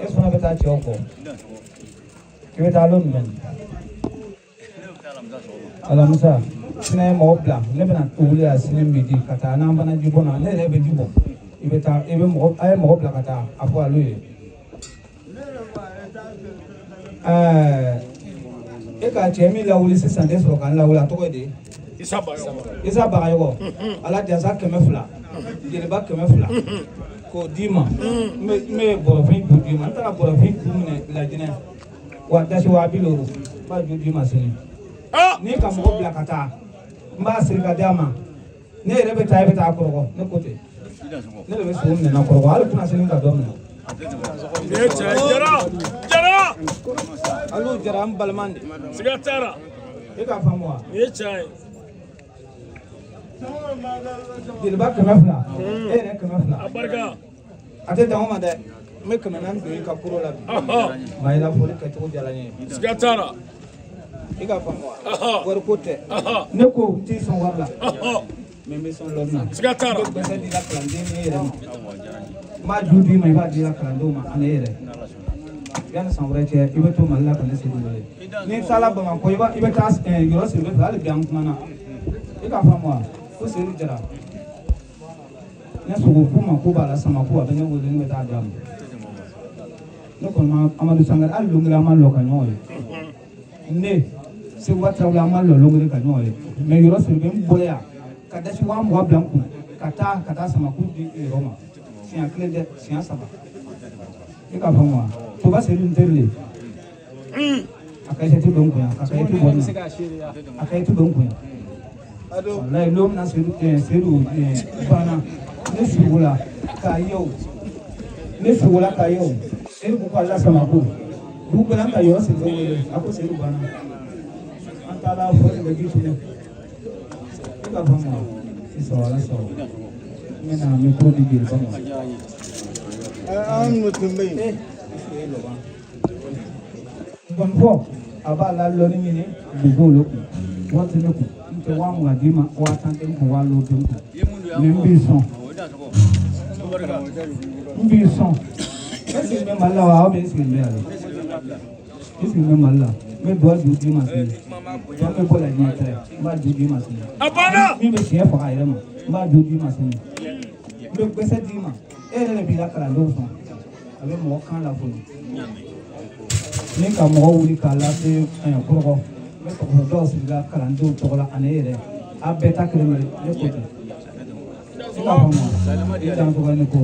Esona beta choko. Kibeta alon men. Alamusa. Sina mo bla lebena tuli asine midi kata na bana jibona ne lebe jibo ibeta ebe mo ay mo bla kata afu aluye e ka chemi la wuli sisan de so kan la wula to de isa ba yo ala dia za kemefula jele ba kemefula ko dima me borofin du dima ta borofin du ne la jine wa dashi wa biloro ba du dima sini ni ka mo bla kata mba sirika dama ne yɛrɛ bɛ taa i bɛ taa kɔrɔkɔ ne ko ten ne de bɛ sogo minɛ na kɔrɔkɔ hali tɛna se ni ka dɔ minɛ. Jara. Alu jara n baliman de. Siga taara. E k'a faamu wa. Nin ye tiɲɛ ye. Jeliba 200 e yɛrɛ 200. A barika. A tɛ dan o ma dɛ n bɛ 400 don i ka kuro la bi. maa i la foli kɛcogo diyara n ye. Siga taara. I k'a faamu wa. wari ko tɛ. ne ko n t'i sɔn wari la. mais n bɛ sɔn lɔri la. Siga taara. n bɛ gbɛsɛ di la kalanden ni e yɛrɛ ma. n b'a du d'i ma i b'a di la kalandenw ma ani e yɛrɛ. yanni san wɛrɛ cɛ i bɛ to Mali la ka ne sigi wele. ni taara Bamakɔ i bɛ taa yɔrɔ siri fɛ hali bi an kumana. I k'a faamu wa ko Seydou Jara. ne sogo k'u ma k'u b'a la sama k'u a bɛ ne wele ne bɛ taa d'a ma. ne kɔni ma Amadu Sangare hali longiri an ma lɔ ka ɲɔgɔn ye. ne Segu Tarawele an ma lɔ longiri ka ɲɔgɔn ye. mais yɔrɔ siri bɛ n bolo yan ka dasi 20 bila n kun ka taa sama k'u di yɔrɔ ma. siɲɛ 1 dɛ siɲɛ 3. I k'a faamu wa. Toba Seydou n teri le. a ka isɛti bɛ n kun yan a ka isɛti bɔ n na a ka isɛti bɛ n kun yan. wallahi lom na Seydou banna ne sugula k'a ye o Seydou ko k'ale sama ko dugu bɛɛ an ka yɔrɔ siri bɛ wele a ko Seydou banna an taara fɔ de bɛ ji tunu. I k'a faamu wa sisan wala sɔrɔ n bɛ na mikoro di jeliba ma. an mutum bɛ yen. Bon fɔ a b'a la lɔnni ɲini duguw le kun waati ne kun n tɛ 20 d'i ma 10 tɛ n kun 10 tɛ n kun mais n b'i sɔn e sigi bɛ Mali la wa aw bɛ sigi bɛ yan e sigi bɛ Mali la n bɛ dugawu ju d'i ma sini jɔn bɛ bɔ la ɲɛ tɛ n b'a ju d'i ma sini min bɛ tiɲɛ faga a yɛrɛ ma n b'a ju d'i ma sini n bɛ gbɛsɛ d'i ma e yɛrɛ de b'i la kalandenw sɔn a bɛ mɔgɔ kan lafoni. Ni ka mɔgɔ wuli k'a lase kɔrɔkɔ dɔw sigila kalandenw tɔgɔ la ani yɛrɛ a bɛɛ ta kelen kelen ne ko ten i k'a faamu wa i dan tɔgɔ ne ko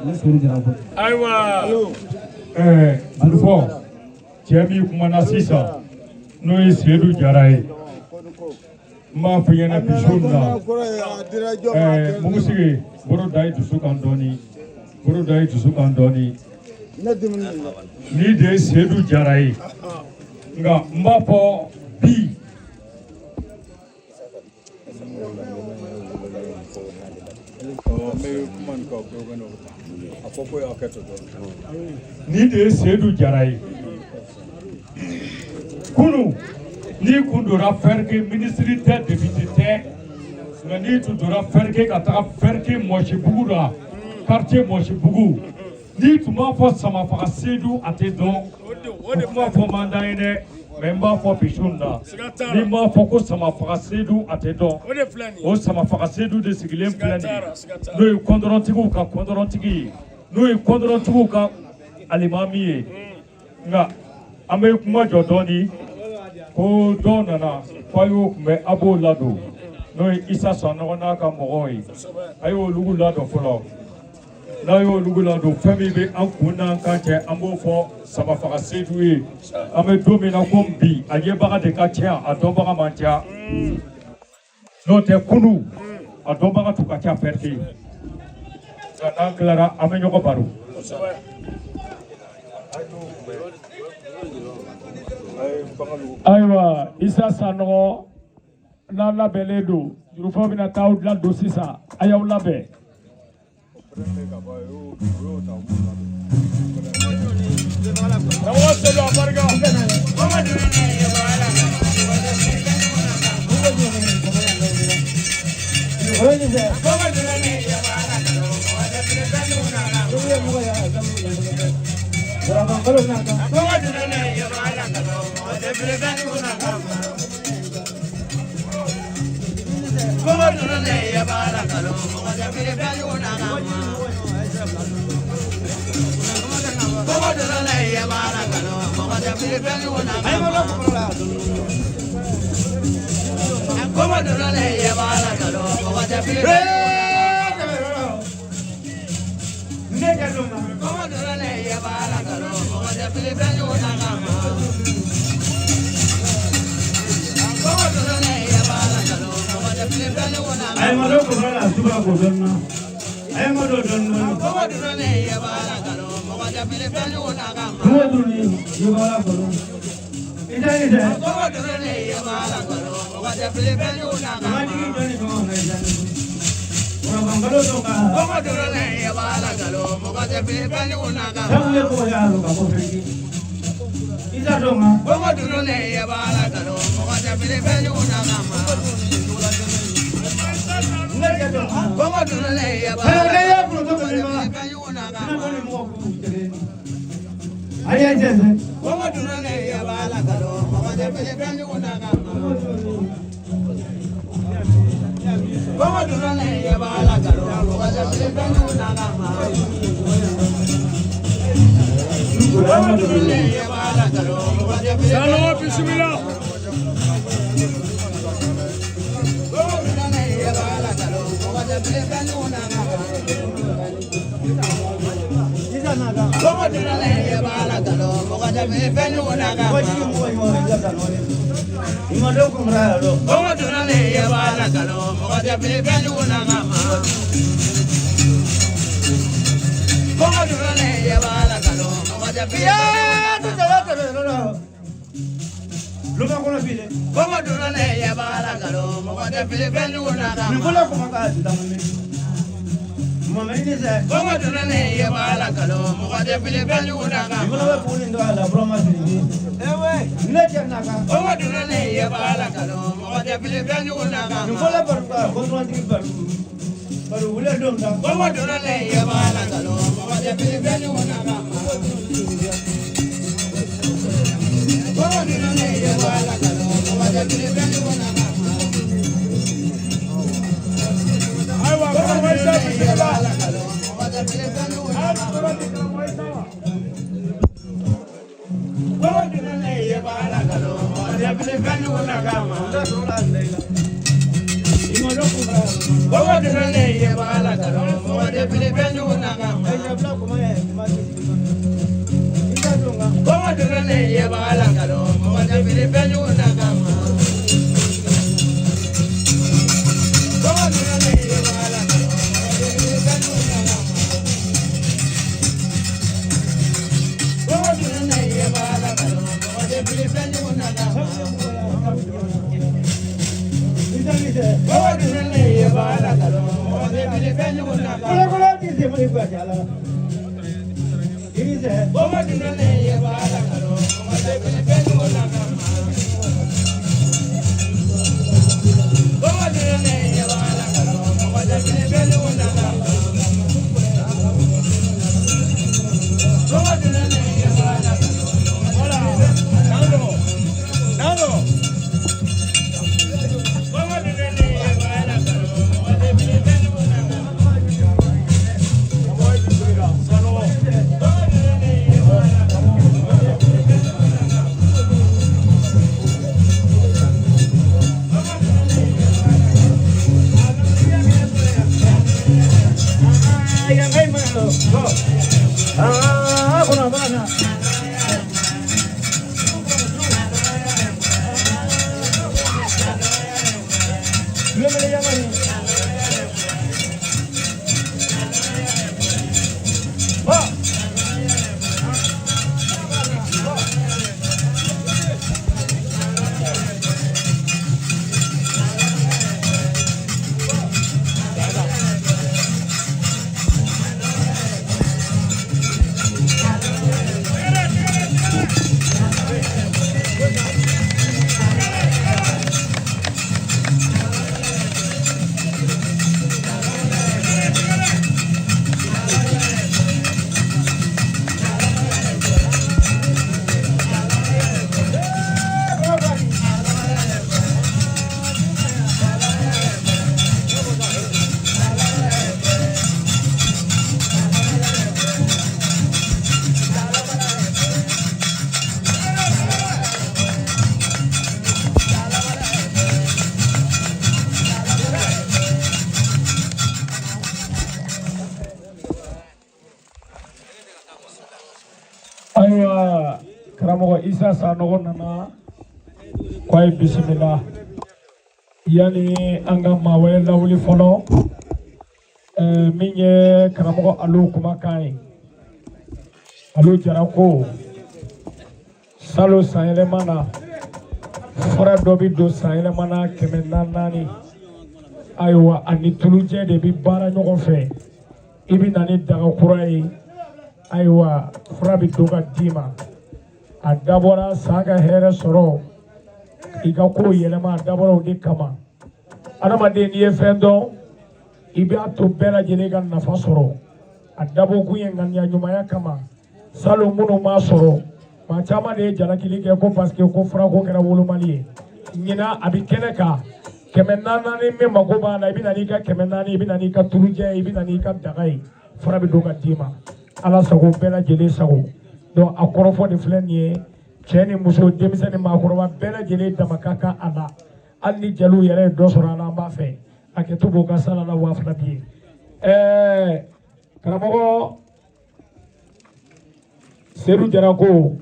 ne sori jara ko ayiwa Alfɔ cɛ min kumana sisan n'o ye Seydou Jara ye n b'a f'i ɲɛna bi su in na Mugusigi boro da i dusu kan dɔɔni boro da i dusu kan dɔɔni ni de ye Seydou Jara ye nka n b'a fɔ bi ni de ye Seydou Jara ye kunu n'i kun donna Fɛrike minisiri tɛ député tɛ nka n'i tun donna Fɛrike ka taga Fɛrike Mɔsibugu la quartier Mɔsibugu n'i tun b'a fɔ Samafaga Seydou a tɛ dɔn o tun b'a fɔ man d'an ye dɛ mais n b'a fɔ bi su in na n'i m'a fɔ ko Samafaga Seydou a tɛ dɔn o Samafaga Seydou de sigilen filɛ nin ye n'o ye kɔndɔrɔntigiw ka kɔndɔrɔntigi ye n'o ye kɔndɔrɔntigiw ka alimami ye nka an bɛ kuma jɔ dɔɔni ko dɔw nana k'a y'o kunbɛ a b'o ladon n'o ye Isa Sanɔgɔ n'a ka mɔgɔw ye a y'olu ladon fɔlɔ n'a y'olu ladon fɛn min bɛ an kun n'an kan cɛ an b'o fɔ Samafaga Seydou ye an bɛ don min na ko bi a yebaga de ka ca a dɔnbaga man ca n'o tɛ kunu a dɔnbaga tun ka ca Fɛrike nka n'an tilara an bɛ ɲɔgɔn baro. Ayiwa Isa Sanɔgɔ n'an labɛnlen don jurufɛnw bɛna taa aw dilan don sisan a y'aw labɛn. Ayiwa karamɔgɔ Isa Sanogo nana k'a ye bisimila yani an ka maa wɛrɛ lawuli fɔlɔ min ye karamɔgɔ Alu kumakan ye Alu Jara ko salon sanyɛlɛma na fura dɔ bɛ don sanyɛlɛma na 400 ayiwa ani tulujɛ de bɛ baara ɲɔgɔn fɛ i bɛ na ni daga kura ye ayiwa fura bɛ don ka d'i ma a dabɔra sa ka hɛrɛ sɔrɔ i ka ko yɛlɛma a dabɔra o de kama adamaden n'i ye fɛn dɔn i b'a to bɛɛ lajɛlen ka nafa sɔrɔ a dabɔkun ye ŋaniya ɲumanya kama salon minnu m'a sɔrɔ maa caman de ye jalakili kɛ ko parce que ko fura ko kɛra wolomali ye ɲinan a bɛ kɛnɛ kan 400 min mako b'a la i bɛ na n'i ka 400 i bɛ na n'i ka tulujɛ i bɛ na n'i ka daga ye fura bɛ don ka d'i ma ala sago bɛɛ lajɛlen sago donc a kɔrɔfɔ de filɛ nin ye cɛ ni muso denmisɛn ni maakɔrɔba bɛɛ lajɛlen dama ka kan a la hali ni jeliw yɛrɛ ye dɔ sɔrɔ a la an b'a fɛ a kɛ to b'o ka sala la wa fila bi ye karamɔgɔ Seydou Jara ko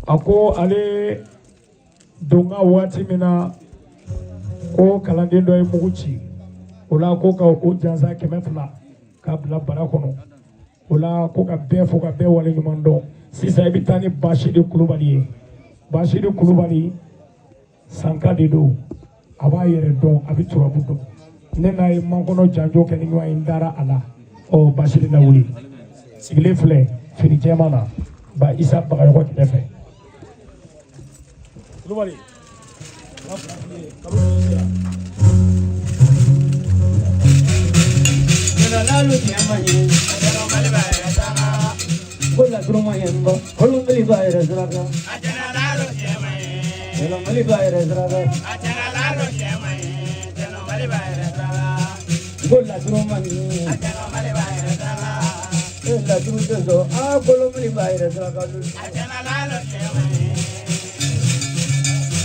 a ko ale donga waati min na ko kalanden dɔ ye mugu ci o la ko ka o jansa 200 k'a bila bara kɔnɔ o la ko ka bɛɛ fo ka bɛɛ wale ɲuman dɔn sisan i bɛ taa ni Bashiri Kulubali ye Bashiri Kulubali sanka de don a b'a yɛrɛ dɔn a bɛ turabu dɔn ne n'a ye mankɔnɔ janjo kɛ ni ɲɔgɔn ye n dara a la Bashiri la wuli sigilen filɛ fini jɛman na ba Isa Bagayɔkɔ kɛrɛfɛ Kulubali lalu tiamani bola kroma yamba holu mali bayra zraga Ajana lalo tiamani holu mali bayra zraga Ajana lalo tiamani Ajana mali bayra zraga bola kroma ni Ajana mali bayra zraga la trude zo holu mali bayra zraga Ajana lalo tiamani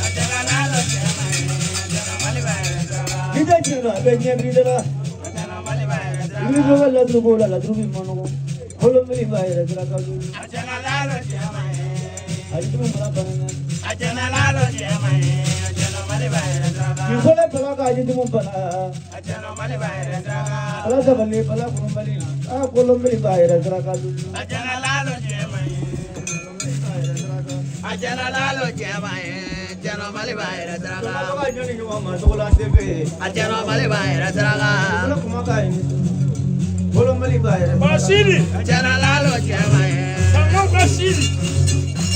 Ajana lalo tiamani Ajana mali bayra zraga bida chira benye bidara Ibi ko la drugo la drugo mono. Holo meli bayra saka lu. Ajana lalo jamae. Aji mo mala banana. Ajana lalo jamae. Ajana mali bayra saka. Ni ko la bala ka aji mo bala. Ajana mali bayra saka. Ala sa bali bala ko mali. Holo meli bayra saka lu. Ajana lalo jamae. Ajana lalo jamae. Ajana mali bayra saka. Ka joni ni ma so la tebe. Ajana mali bayra saka. Ala kuma ka ni. Holo meli bayra. Basiri. Ajana lalo jamae. Tango Basiri.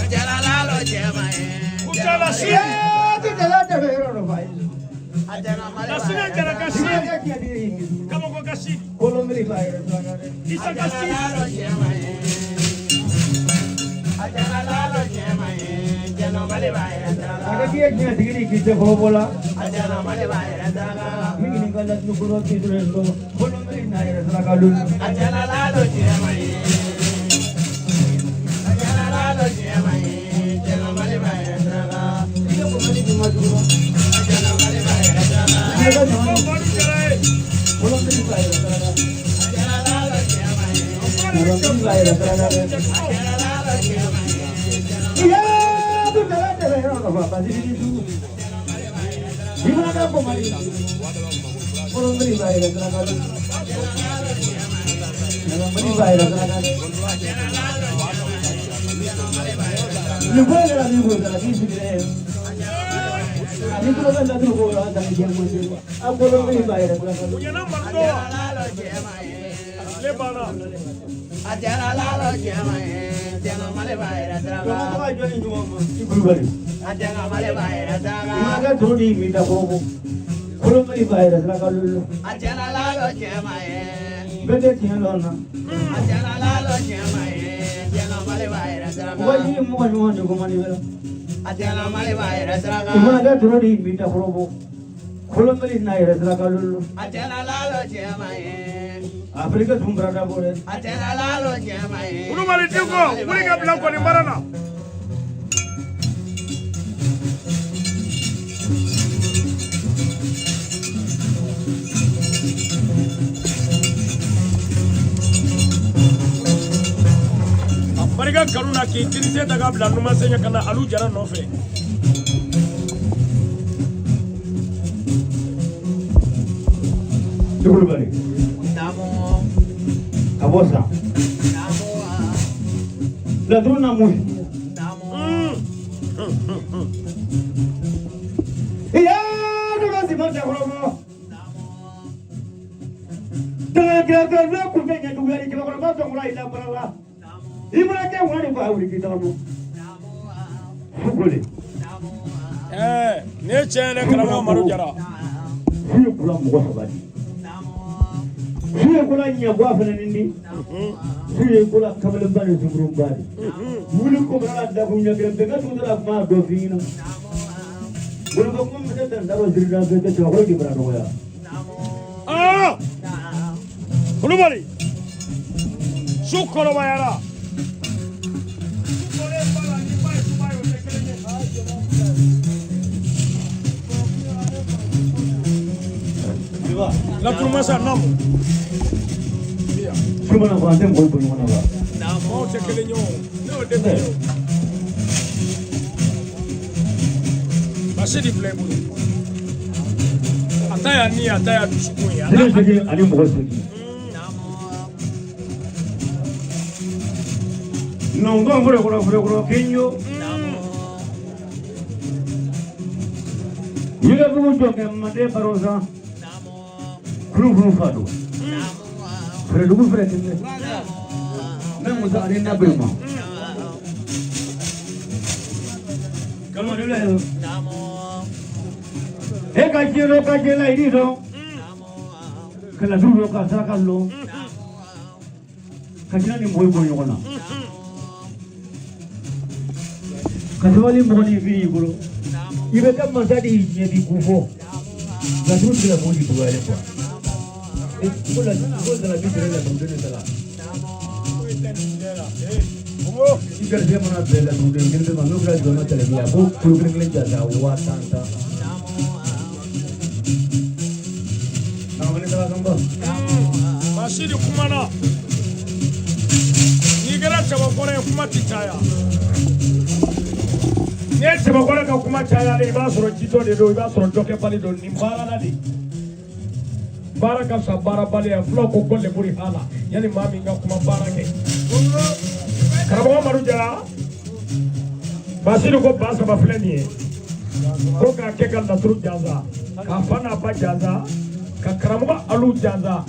Ajana lalo jamae. Kukala Siri. Ti jala tebe ro bai. Ajana mali Kasiri bayra jara saka. Kasiri. Kama kwa Kasiri. Holo meli bayra saka. Isa Ajana Kasiri. lalo jamae. Ajana lalo jamae. Ajana mali bayra saka. Aga ki ek ni digri ki te ho bola. Ajana mali bayra saka. Mi ni kala nu kuro ki dure lo. Holo meli bayra saka lu. Ajana lalo jamae. Ajana lalo jamae. Ajana mali bayra saka. Ina ko mali ni ma duro. Ajana mali bayra saka. Ina ka no. Bani Jarai. Holo meli bayra saka. Ajana lalo jamae. Holo meli bayra saka. Ajana lalo jamae. Iya tu jala tebe ro ba ba di tu. Ina ka ko mali. Holo meli bayra saka lu. Holo meli bayra saka. Ni ko la ni ko la ki su dire. Ni ko la la ko la da ni mo se. A holo meli bayra saka lu. Ujana Mando. Lalo jamae. Lebana. Ajana lalo jamae. Ajana mali bayra saka. Ka joni ni mo ki bari. Ajana mali bayra saka. Ina ka thodi mi da ko ko. Holo meli bayra saka lu. Ajana lalo jamae. Bede ti lo na. Ajana lalo jamae. Ajana mali bayra saka. Wa ni mo ko mo ko mani bela. Ajana mali bayra saka. Ina ka thodi mi da ko ko. Holo meli na ira saka lu. Ajana lalo jamae. Afrika tumbra da bole. Ajana lalo jamae. Unu mali tiko. Uni ka blanco ni marana. Barika karuna ki tirise daga bila numa senya kana alu jara nɔfɛ. Dugul bari. Namo. Abosa. Namo. La druna mu. Namo. Iya do ga si mata ko mo. Daga ku be nya dugari ki ko ba so ngura ila barala. Imra ke wani ba wuri ki tamu. Fugole. Ne tiɲɛ ne karamɔgɔ Madu Jara. Fiye kula mɔgɔ sabali. Fiye kula ɲɛbɔ fana nindi. Fiye kula kamalen ba ni zumurun ba ni. Wuli ko bara da kun ɲɛgɛn bɛɛ ka tugu la kuma dɔ fi ɲɛna. Wuli ko kuma mɛtɛ dan daro zirida bɛɛ tɛ cɛkɔrɔ ki bara nɔgɔya. Kulubali su kɔrɔbayara. La promesa namu. Cuma ko ante mo ko ɲɔgɔn ba. Maaw tɛ kelen ye o. Ne y'o de fɛ. Basi di filɛ i bolo. A ta y'a ni a ta y'a dusukun ye. Sini sigi ani mɔgɔ sigi. Nɔngɔn fure kinyo. Yile bugu jɔ kɛ mande barosa. Furu fado. Fure dugu fure kinne. Ne musa ani na be ma. Kama dole. E ka jela iri do. Kala duro ka saka lo. Ka jina ni moy ɲɔgɔn na. Ka sabali mɔgɔ ni fi bolo. I bɛ kɛ masa de ɲɛ di kufɔ. La duro tɛ la mɔgɔ di dugu yɛrɛ quoi. Ko la bi tere la dun de la. I garisɛgɛ mana bɛɛ la dun de ma n'o kɛra jɔn na tɛlɛ a b'o kulo kelen jata 5000. Masih kumana ni gara cɛbakɔrɔ ye kuma ti caya ni ye cɛbakɔrɔ ka kuma caya i b'a sɔrɔ jitɔ de don i b'a sɔrɔ dɔkɛbali don nin baara la de baara ka fisa baarabali ye fulaw ko ko lemuri hala yanni maa min ka kuma baara kɛ karamɔgɔ Amadu Jara Basiru ko ba saba filɛ nin ye ko k'a kɛ ka laturu jansa k'a fa n'a ba jansa ka karamɔgɔ Alu jansa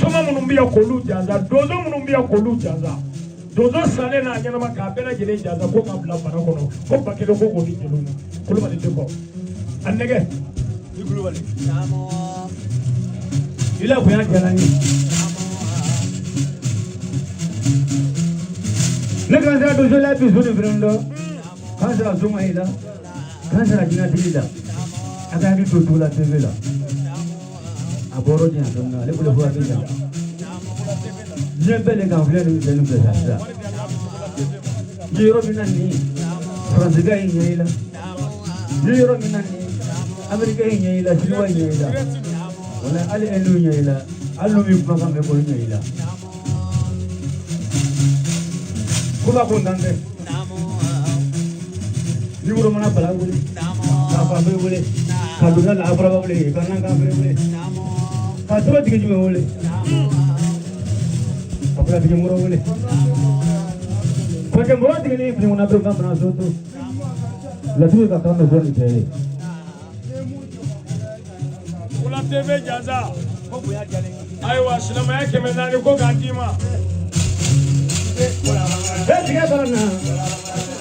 soma minnu bɛ yan k'olu jansa donso minnu bɛ yan k'olu jansa donso salen n'a ɲɛnama k'a bɛɛ lajɛlen jansa ko k'a bila bana kɔnɔ ko ba kelen ko k'o di jeliw ma Kulubali tɛ kɔ a nɛgɛ i Kulubali i la bonya diyara n ye ne kan sera donso la bi so ni fɛnɛ dɔn kan sera soma yi la kan sera jinɛtigi la a ka hakili to tu la TV la a bɔrɔ diyan dɔɔnin ale bolo fo a bɛ jan diɲɛ bɛɛ de kan filɛ nin filɛ nin filɛ sisan ni yɔrɔ min na nin faransikɛ y'i ɲɛ i la ni yɔrɔ min na nin amerikɛ y'i ɲɛ i la siniwa y'i ɲɛ i la wala hali e n'u ɲɛ i la hali n'u min kumakan bɛ k'olu ɲɛ i la ko b'a ko ntan tɛ ni woro mana bala wele k'a fa bɛ wele ka donna la afuraba wele ka nankan fɛnɛ wele ka tora tigi jumɛn wele ka fila tigi mɔrɔ wele parce que mɔrɔ tigi ni fini kɔnɔ dɔrɔn kan fana so to laturu ka kan bɛ fɔ nin cɛ ye Kula TV jansa ayiwa silamɛya 400 ko k'a d'i ma bɛɛ tigɛ fana na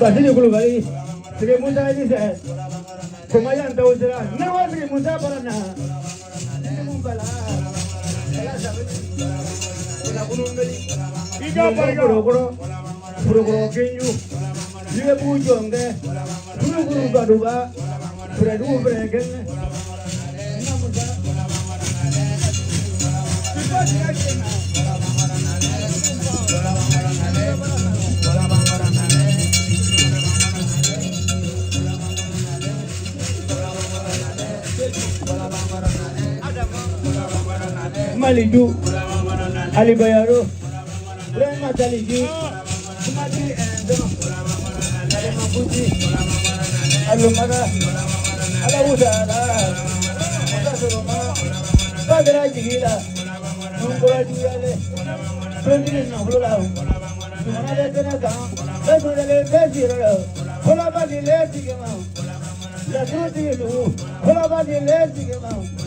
Basiru Kulubali Sigi Musa yi fɛ Komaya Ntaw sera ne wa Sigi Musa fana na i ka barika Furukɔrɔ Kenju Yire b'u jɔnkɛ Furukuru Baduba Furɛdugu Furɛkɛnɛ Maliju Ali Bayaro Rema Taliji Sumati Endo Mabuti Alumada Alawudara Mutasaroma Badra Jigila Nungura Juyale Sondiri Nahula Sumana Tenaka Bedule Beziro Kolabadi Letigama Yasuti Kolabadi Letigama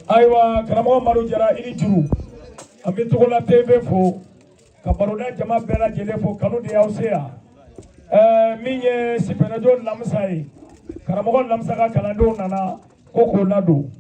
ayiwa karamɔgɔ Amadu Jara i ni juru an bɛ Togola TV fo ka baroda jama bɛɛ lajɛlen fo kanu de y'aw se yan min ye Sipɛnɛjo Lamusa ye karamɔgɔ Lamusa ka kalandenw nana ko k'o ladon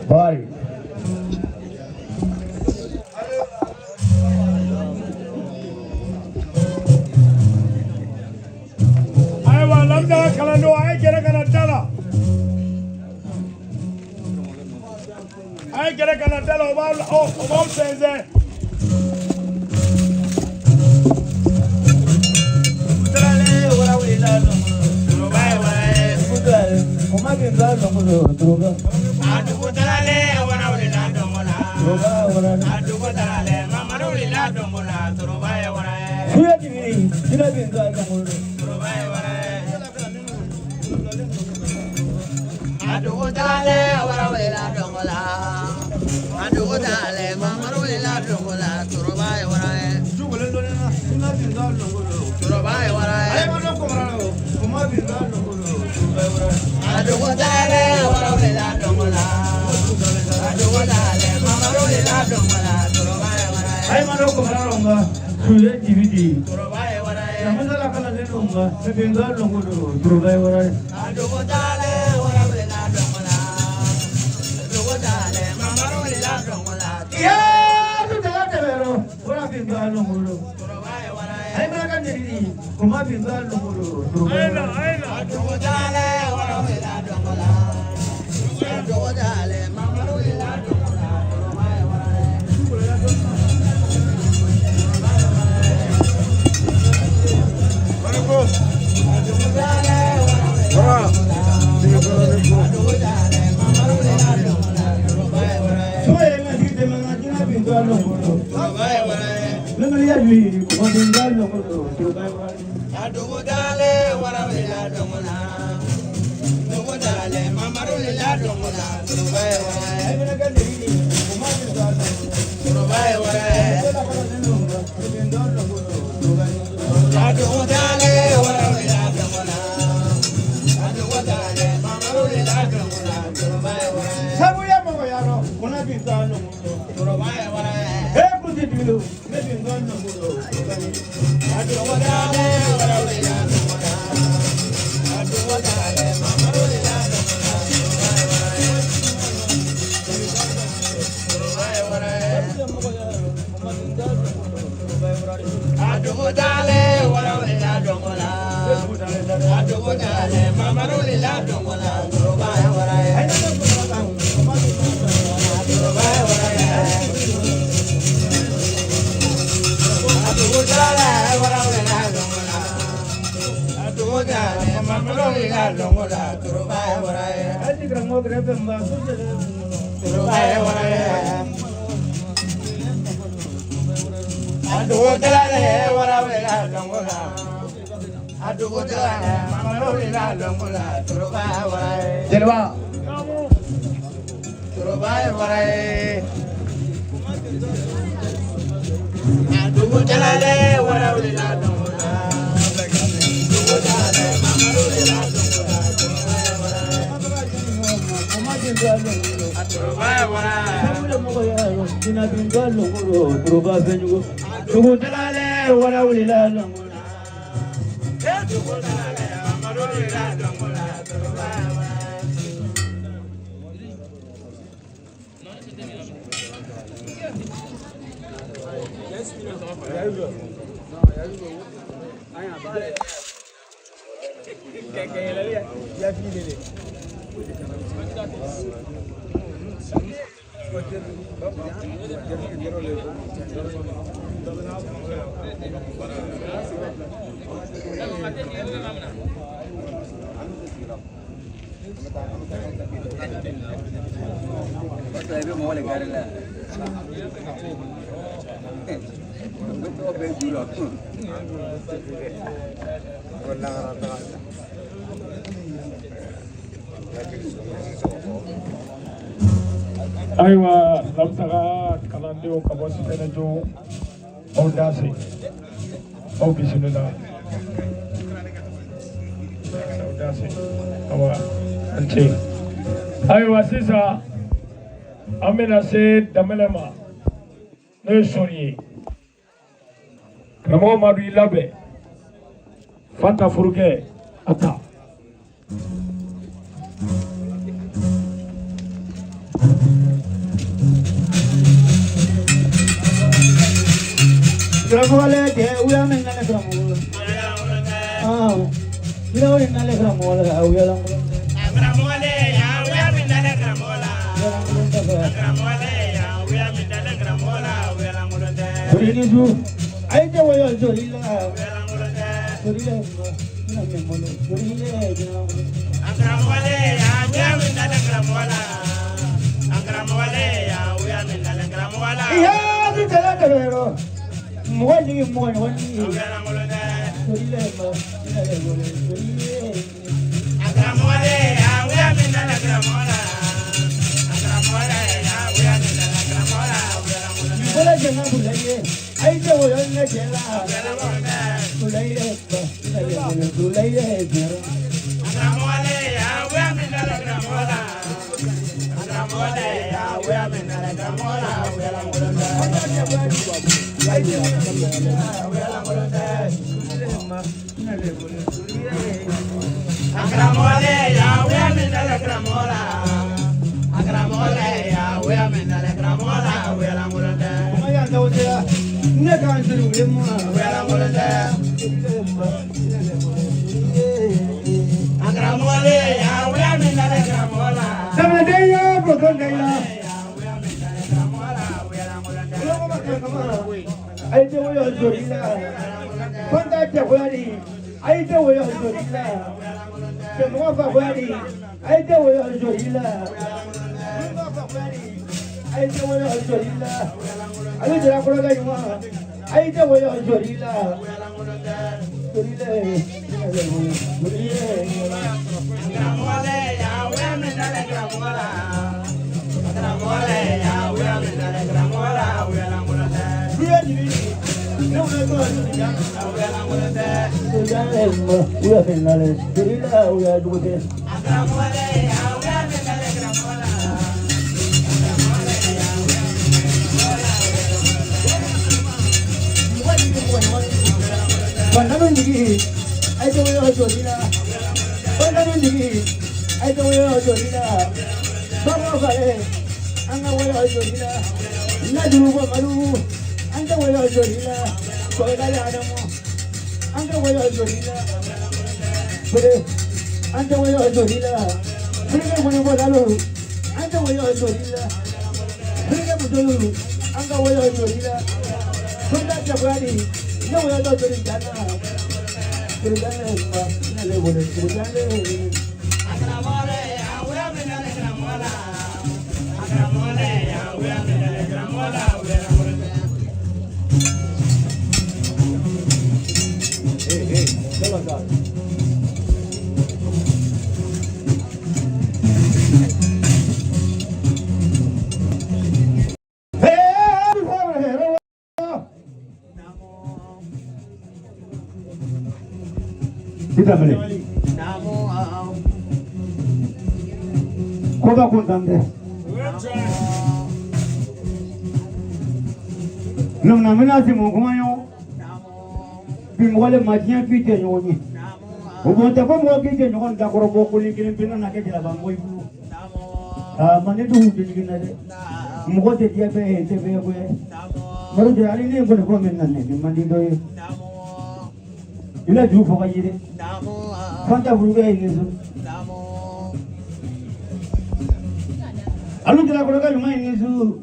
Bye. ayiwa Lamusa ka kalandenw a ye gɛrɛ ka na da la a ye gɛrɛ ka na da la o b'aw sɛnsɛn Komage longulo droga. Adugo dalale wara wala dongola. Droga wara. Adugo dalale mamaru wala dongola. Droga wara. Suya divini. Sila binga longulo. Droga wara. Adugo dalale wara wala dongola. Adugo dalale mamaru wala dongola. Droga wara. Jugole dole na ina binga longulo. Droga wara. Ay mano komara kuma binga longulo. Adugo dalale wara wala dongola. Adugo dalale mamaru wala dongola. Droga wara. Ay mano komara longa. Suya divini. Droga wara. Namasala kala le longa. Se binga longulo droga wara. Adugo dalale wara wala dongola. Adugo dalale mamaru wala dongola. Ya, tu jaga tebero. Wara binga longulo. Droga wara. Ay mana kan divini. Kuma binga longulo droga wara. Adugo dalale wara wala dongola. Adugo dalale mamaru wala dongola. Droga wara. Suya ngasih temangan cina binga longulo. Lengan ya dulu. Kuma binga longulo droga wara. Adugo dalale wara wala dongola. Adugo dalale mamaru wala dongola. Droga wara. Ay mana kan divini. Kuma binga longulo. Droga wara. Namasala kala le longa. Se binga longulo droga wara. Adugo dalale wara wala dongola. Adugo dalale mamaru wala dongola. Droga wara. Sabu ya mo yaro. Kuna binga longulo. Droga wara. Eh kuti dulu. Me binga longulo droga wara. Adugo dalale wara wala dongola. Adugo dalale mamaru wala dongola. Droga wara. Adugo dalale wara wala dongola. Adugo dalale mamaru wala dongola. Droga wara. Droga wara. Adugo dalale wara wala dongola. Adugo dalale mamaru wala dongola. Droga wara. Aji krango grepe mba sujele. Droga wara. Adugo dalale wara wala dongola. Adugo dalale mamaru wala dongola. Droga wara. Jelwa. Droga wara. Adugo dalale wara wala dongola. Adugo dalale mamaru wala dongola. Kuma binga longulo. Droga wara. Sabu ya mo yaro. Kina binga longulo droga benyugo. Dugu dalale wara wala longulo. Adugo dalale mamaru wala dongola. Droga wara. Aywa lamtaga kalandenw ka bɔ Sitɛnɛjo aw da se aw bisimila aw da se awa an ce ayiwa sisan an bɛna se Danbɛlɛ ma n'o ye sɔni ye karamɔgɔ Madu i labɛn Fanta furukɛ a ta. Gramole ke uya mengale gramole. Ah. Ila ori nale gramole uya lang. Gramole ya uya mindale gramola. Gramole ya uya mindale gramola uya lang ulunde. Ini ju. Ai je woyo jori la. Uya lang ulunde. Jori la. Ina memole. Jori le. Gramole ya uya Pero, Mwani, Mwani, Koda kontande. Namna mina si mungumayo. Bimwale majia pite nyoni. Umonta kwa mwa pite nyoni dakoro bokuli kilimpina na kejila bangoi bulu. Mane tu hujini de. Mwote dia pe hente pe kwe. Maru jari ne kone kwa menna ne mandi doye. Ila juu foka yide. Kanta buluga ingezu. Alu jala koroga yuma ingezu.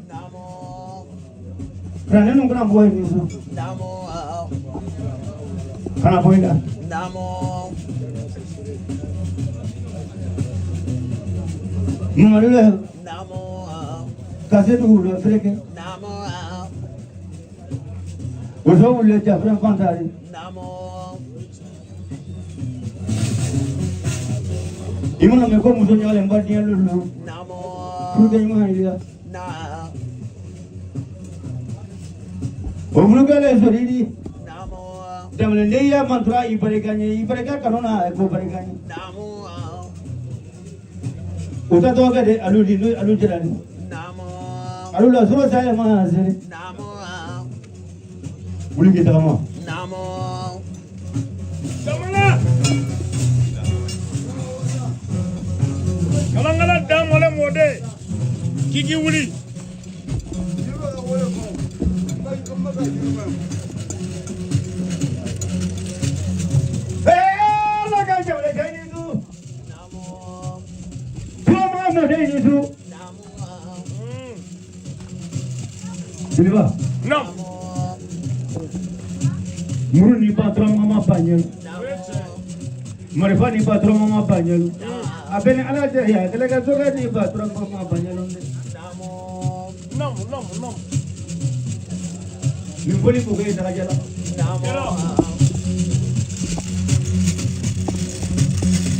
Rane nunguna boy ingezu. Kana boy da. Mumare. Kase tu ulo freke. Uso ulo jafra kantari. Imana meko muso nyale mbadi ya lulu. Kuda imana dia. Omulugale soridi. Damle ya mantra ibareka kanona ko barekani. Uta to ga de alu jirani. Alu la sura saya ma azere. Uli kita kama. Damala. Kalangala damala mode. Kiki wuli. Biliba? No. Muru ni patron mama panjang. Marifa ni patron mama panjang. Abene ala jaya, kelega zoga ni patron mama panjang. No. Nimboli bukai darajala.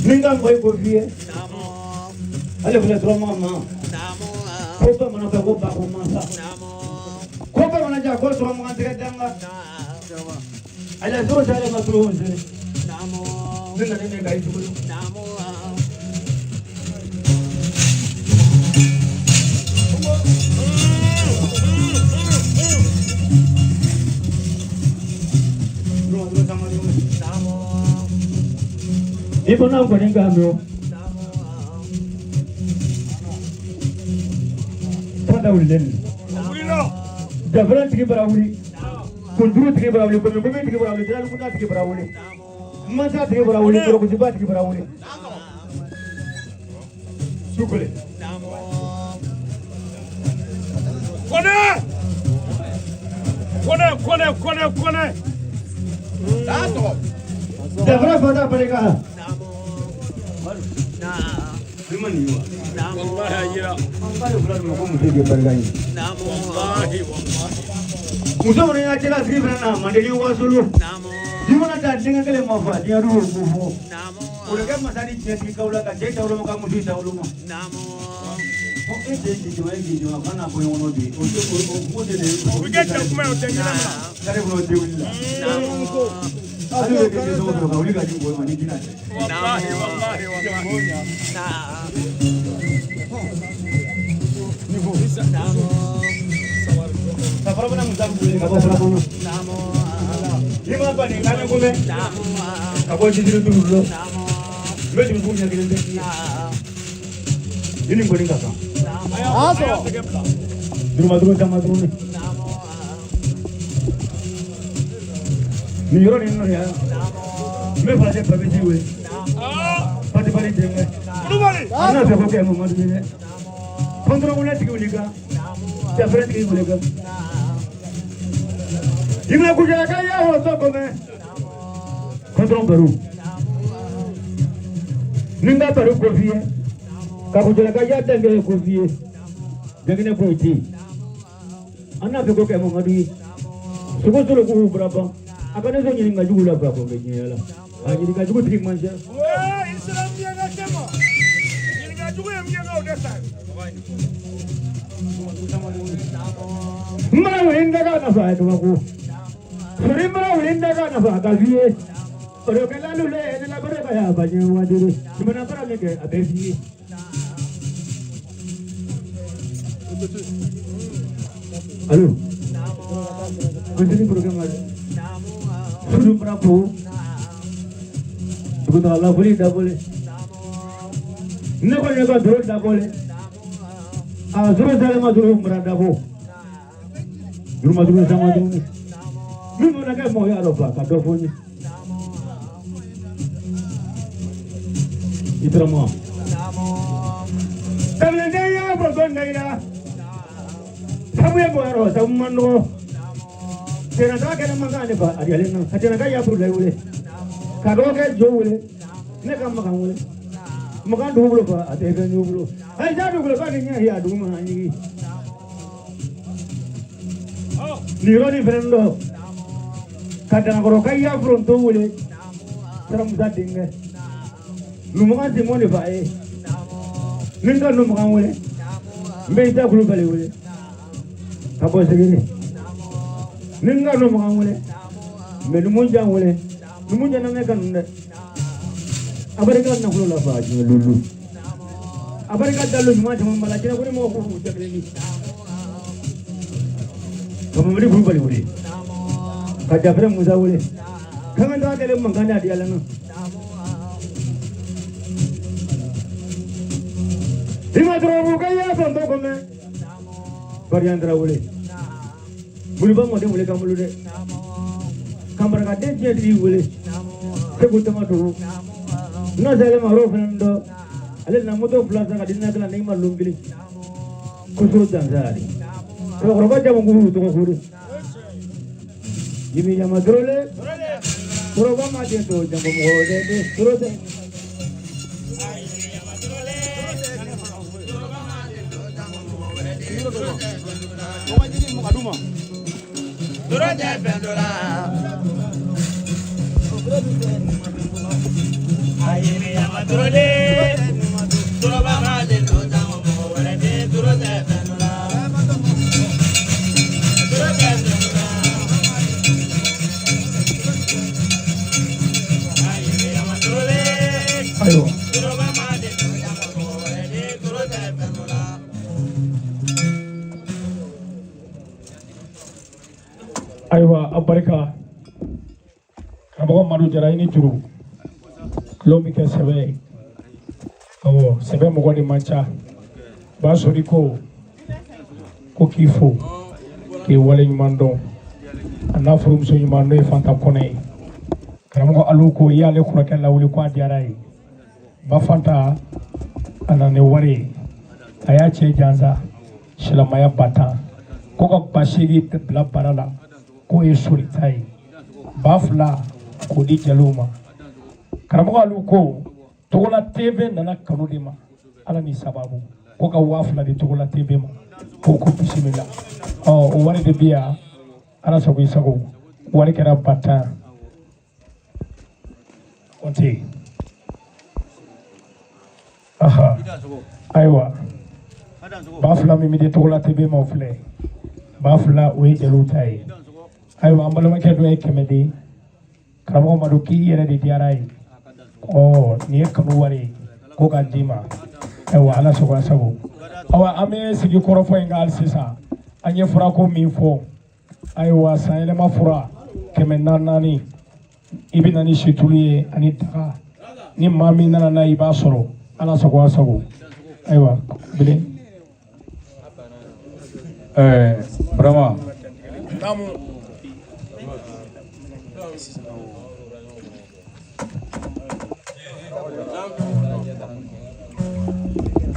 Ningam boy kofiye. Ale boleh drama ma. Kopa mana ba kopa ko masa. Kopa mana ja ko drama kan tiga danga. Ale duro jale ma duro sini. Dengan ini guys dulu. Ibu nak kau ni kami. Pada ulen. Jabran tiga berawuli. Kunduru tiga berawuli. Kunduru tiga berawuli. Jalan kuda tiga berawuli. Masa tiga berawuli. Kalau kujibat tiga berawuli. Sukule. Kone. Jabran pada mereka. Gimana ni? Wallahi ya. Angkali bulan mau mesti dia bergaya. Wallahi. Musa mana yang jelas ni berana mandiri wasulu. Gimana dah dengan kalian mau buat dia dulu buku. Udah kan masa ni jadi kau lah kan jadi orang kamu mesti tahu lu mah. Oke jadi jual mana apa yang mau di. Untuk jadi. Kita cuma untuk ni lah. Cari belum jual. Aduh kita tu kau ni kaji boleh mandi kita. Wallahi. Apa pun nak mudah boleh kau pernah pun. Lima apa ni? Kami kome. Kau jadi dulu. Lu jadi punya kita. Ini boleh kata. Di rumah sama ni. Ni orang ini ya. Me pasti pergi we. Pasti jenga. Ana se ko ke mo madu ni. Kontrol mula tiki ulika. Jafret tiki ulika. Imla kujala kaya ho to ko me. Kontrol baru. Ninga baru kofi. Ka kujala kaya tenge kofi. Jangine ko ti. Ana se ko ke mo madu. Suko sulo ko berapa? Akan ada yang ngaju gula berapa begini lah. Jadi ngaju gula tiga macam. Wah, Islam dia nak kemo. Jadi ngaju gula yang dia kau dasar. Mana winda kan apa itu aku? Sering mana winda kan apa? Kasi orang kalau lu le, ni lah berapa ya banyak wajib. Cuma apa lagi ada sih. Halo. Begini program ada. Suruh Prabu. Betul Allah boleh dah boleh. Nak turun dah boleh. Suruh saya masuk berada bu. Rumah dulu sama dulu. Mimi nak mau ya roba kado punya. Itu ramah. Tapi dia berdoa naya. Sabu yang baru, sabu mano. Jangan tak kena makan ni pak. Ada yang nak. Jangan kaya perlu lagi boleh. Kalau kaya jauh boleh. Ni kam makan boleh. Makan 20 pak. Ada yang 20. Hai jadi 20 pak ni ya 2 mana ni. Niro ni friendo. Kadang kalau kaya perlu tu boleh. Seram zading ni. Lu makan semua ni pak. Ninggal lu makan boleh. Mereka perlu balik boleh. Apa segini? Ninggal lu makan boleh. Menumunjang boleh. Numunjang namanya kan unda. Abarikan nak perlu apa aja lulu. Abarikan dalu macam mana cina boleh mau aku cakap lagi. Kamu beri perlu balik boleh. Kaca frame muda boleh. Kamu tu ada lem makan ada dia lana. Lima terlalu kaya contoh kamu. Varian boleh. Berubah model boleh kamu dulu deh. Kamar kade jadi boleh. Sebut nama tu. Na saya mahu friendo. Ale namu tu plus nak adina kalau ni malu gili. Kusut jangan sehari. Kalau korban jamu guru tu guru. Ini jamu drole. Korban macam tu jamu guru deh. Drole. duro tɛ fɛn dɔ la. A yiri yama duro de. Doroba ma de do tan o mɔgɔ wɛrɛ de duro tɛ fɛn dɔ la. Duro tɛ fɛn dɔ la. A yiri yama duro de. Ayiwa. Doroba ma de do tan o mɔgɔ wɛrɛ de duro tɛ fɛn dɔ la. Ayiwa a barika karamɔgɔ Madu Jara i ni juru kulon bɛ kɛ sɛbɛ ye awɔ sɛbɛ mɔgɔ de man ca b'a sɔrɔ i ko k'i fo k'i wale ɲuman dɔn a n'a furumuso ɲuman n'o ye Fanta Kɔnɛ ye karamɔgɔ Alu ko i y'ale kɔrɔkɛ lawuli ko a diyara ye ba Fanta a nana ni wari ye a y'a cɛ jansa silamɛya ba tan ko ka ba 8 bila baara la k'o ye solita ye ba 2 k'o di jeliw ma karamɔgɔ Alu ko Togola TV nana kanu de ma ala ni sababu ko ka 2000 di Togola TV ma ko bisimila o wari de bi yan ala sago i sago wari kɛra ba 10 o tɛ yen aha ayiwa ba 2 min bɛ di Togola TV ma o filɛ ba 2 o ye jeliw ta ye ayiwa an balimakɛ dɔ ye 100 di karamɔgɔ Madu k'i yɛrɛ de diyara ye nin ye kanu wari ye ko ka d'i ma ayiwa ala sago a sago awa an bɛ sigi kɔrɔfɔ in kan hali sisan an ye furako min fɔ ayiwa san yɛlɛma fura 400 i bɛ na ni situlu ye ani daga ni maa min nana n'a i b'a sɔrɔ ala sago a sago ayiwa bilen Brahma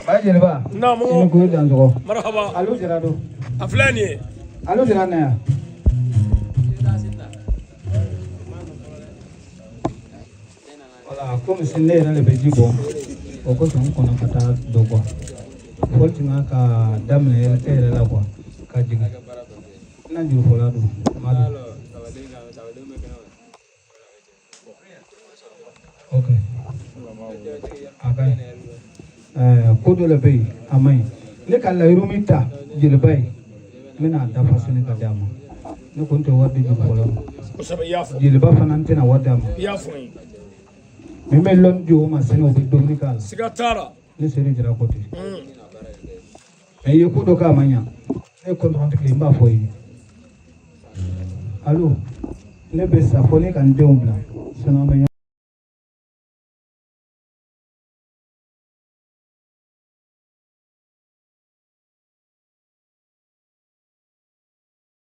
Ba jeliba Naamu. ina ko dan sogo marhaba Alu Jara do a filɛ nin ye Alu Jara na ya wala comme si ne yɛrɛ de bɛ ji bɔ o ko sɔn kɔnɔ ka taa dɔ bɔ fɔli tun ka daminɛ e yɛrɛ la quoi ka jigin ina juru fɔla don Madu ok akai ko dɔ le bɛ yen a man ɲi ne ka layiru min ta jeliba ye n bɛna dafa sini ka d'a ma ne ko n tɛ wari di juru fɔlɔ ma kosɛbɛ i y'a fɔ jeliba fana n tɛna wari d'a ma i y'a fɔ n ye min bɛ lɔnni di o ma sini o bɛ dumuni k'a la siga t'a la ne seri jara ko ten mɛ i ye ko dɔ k'a ma ɲa ne kɔntɔrɔntigi n b'a fɔ i ye Alu ne bɛ sa fɔ ne ka n denw bila sinon an bɛ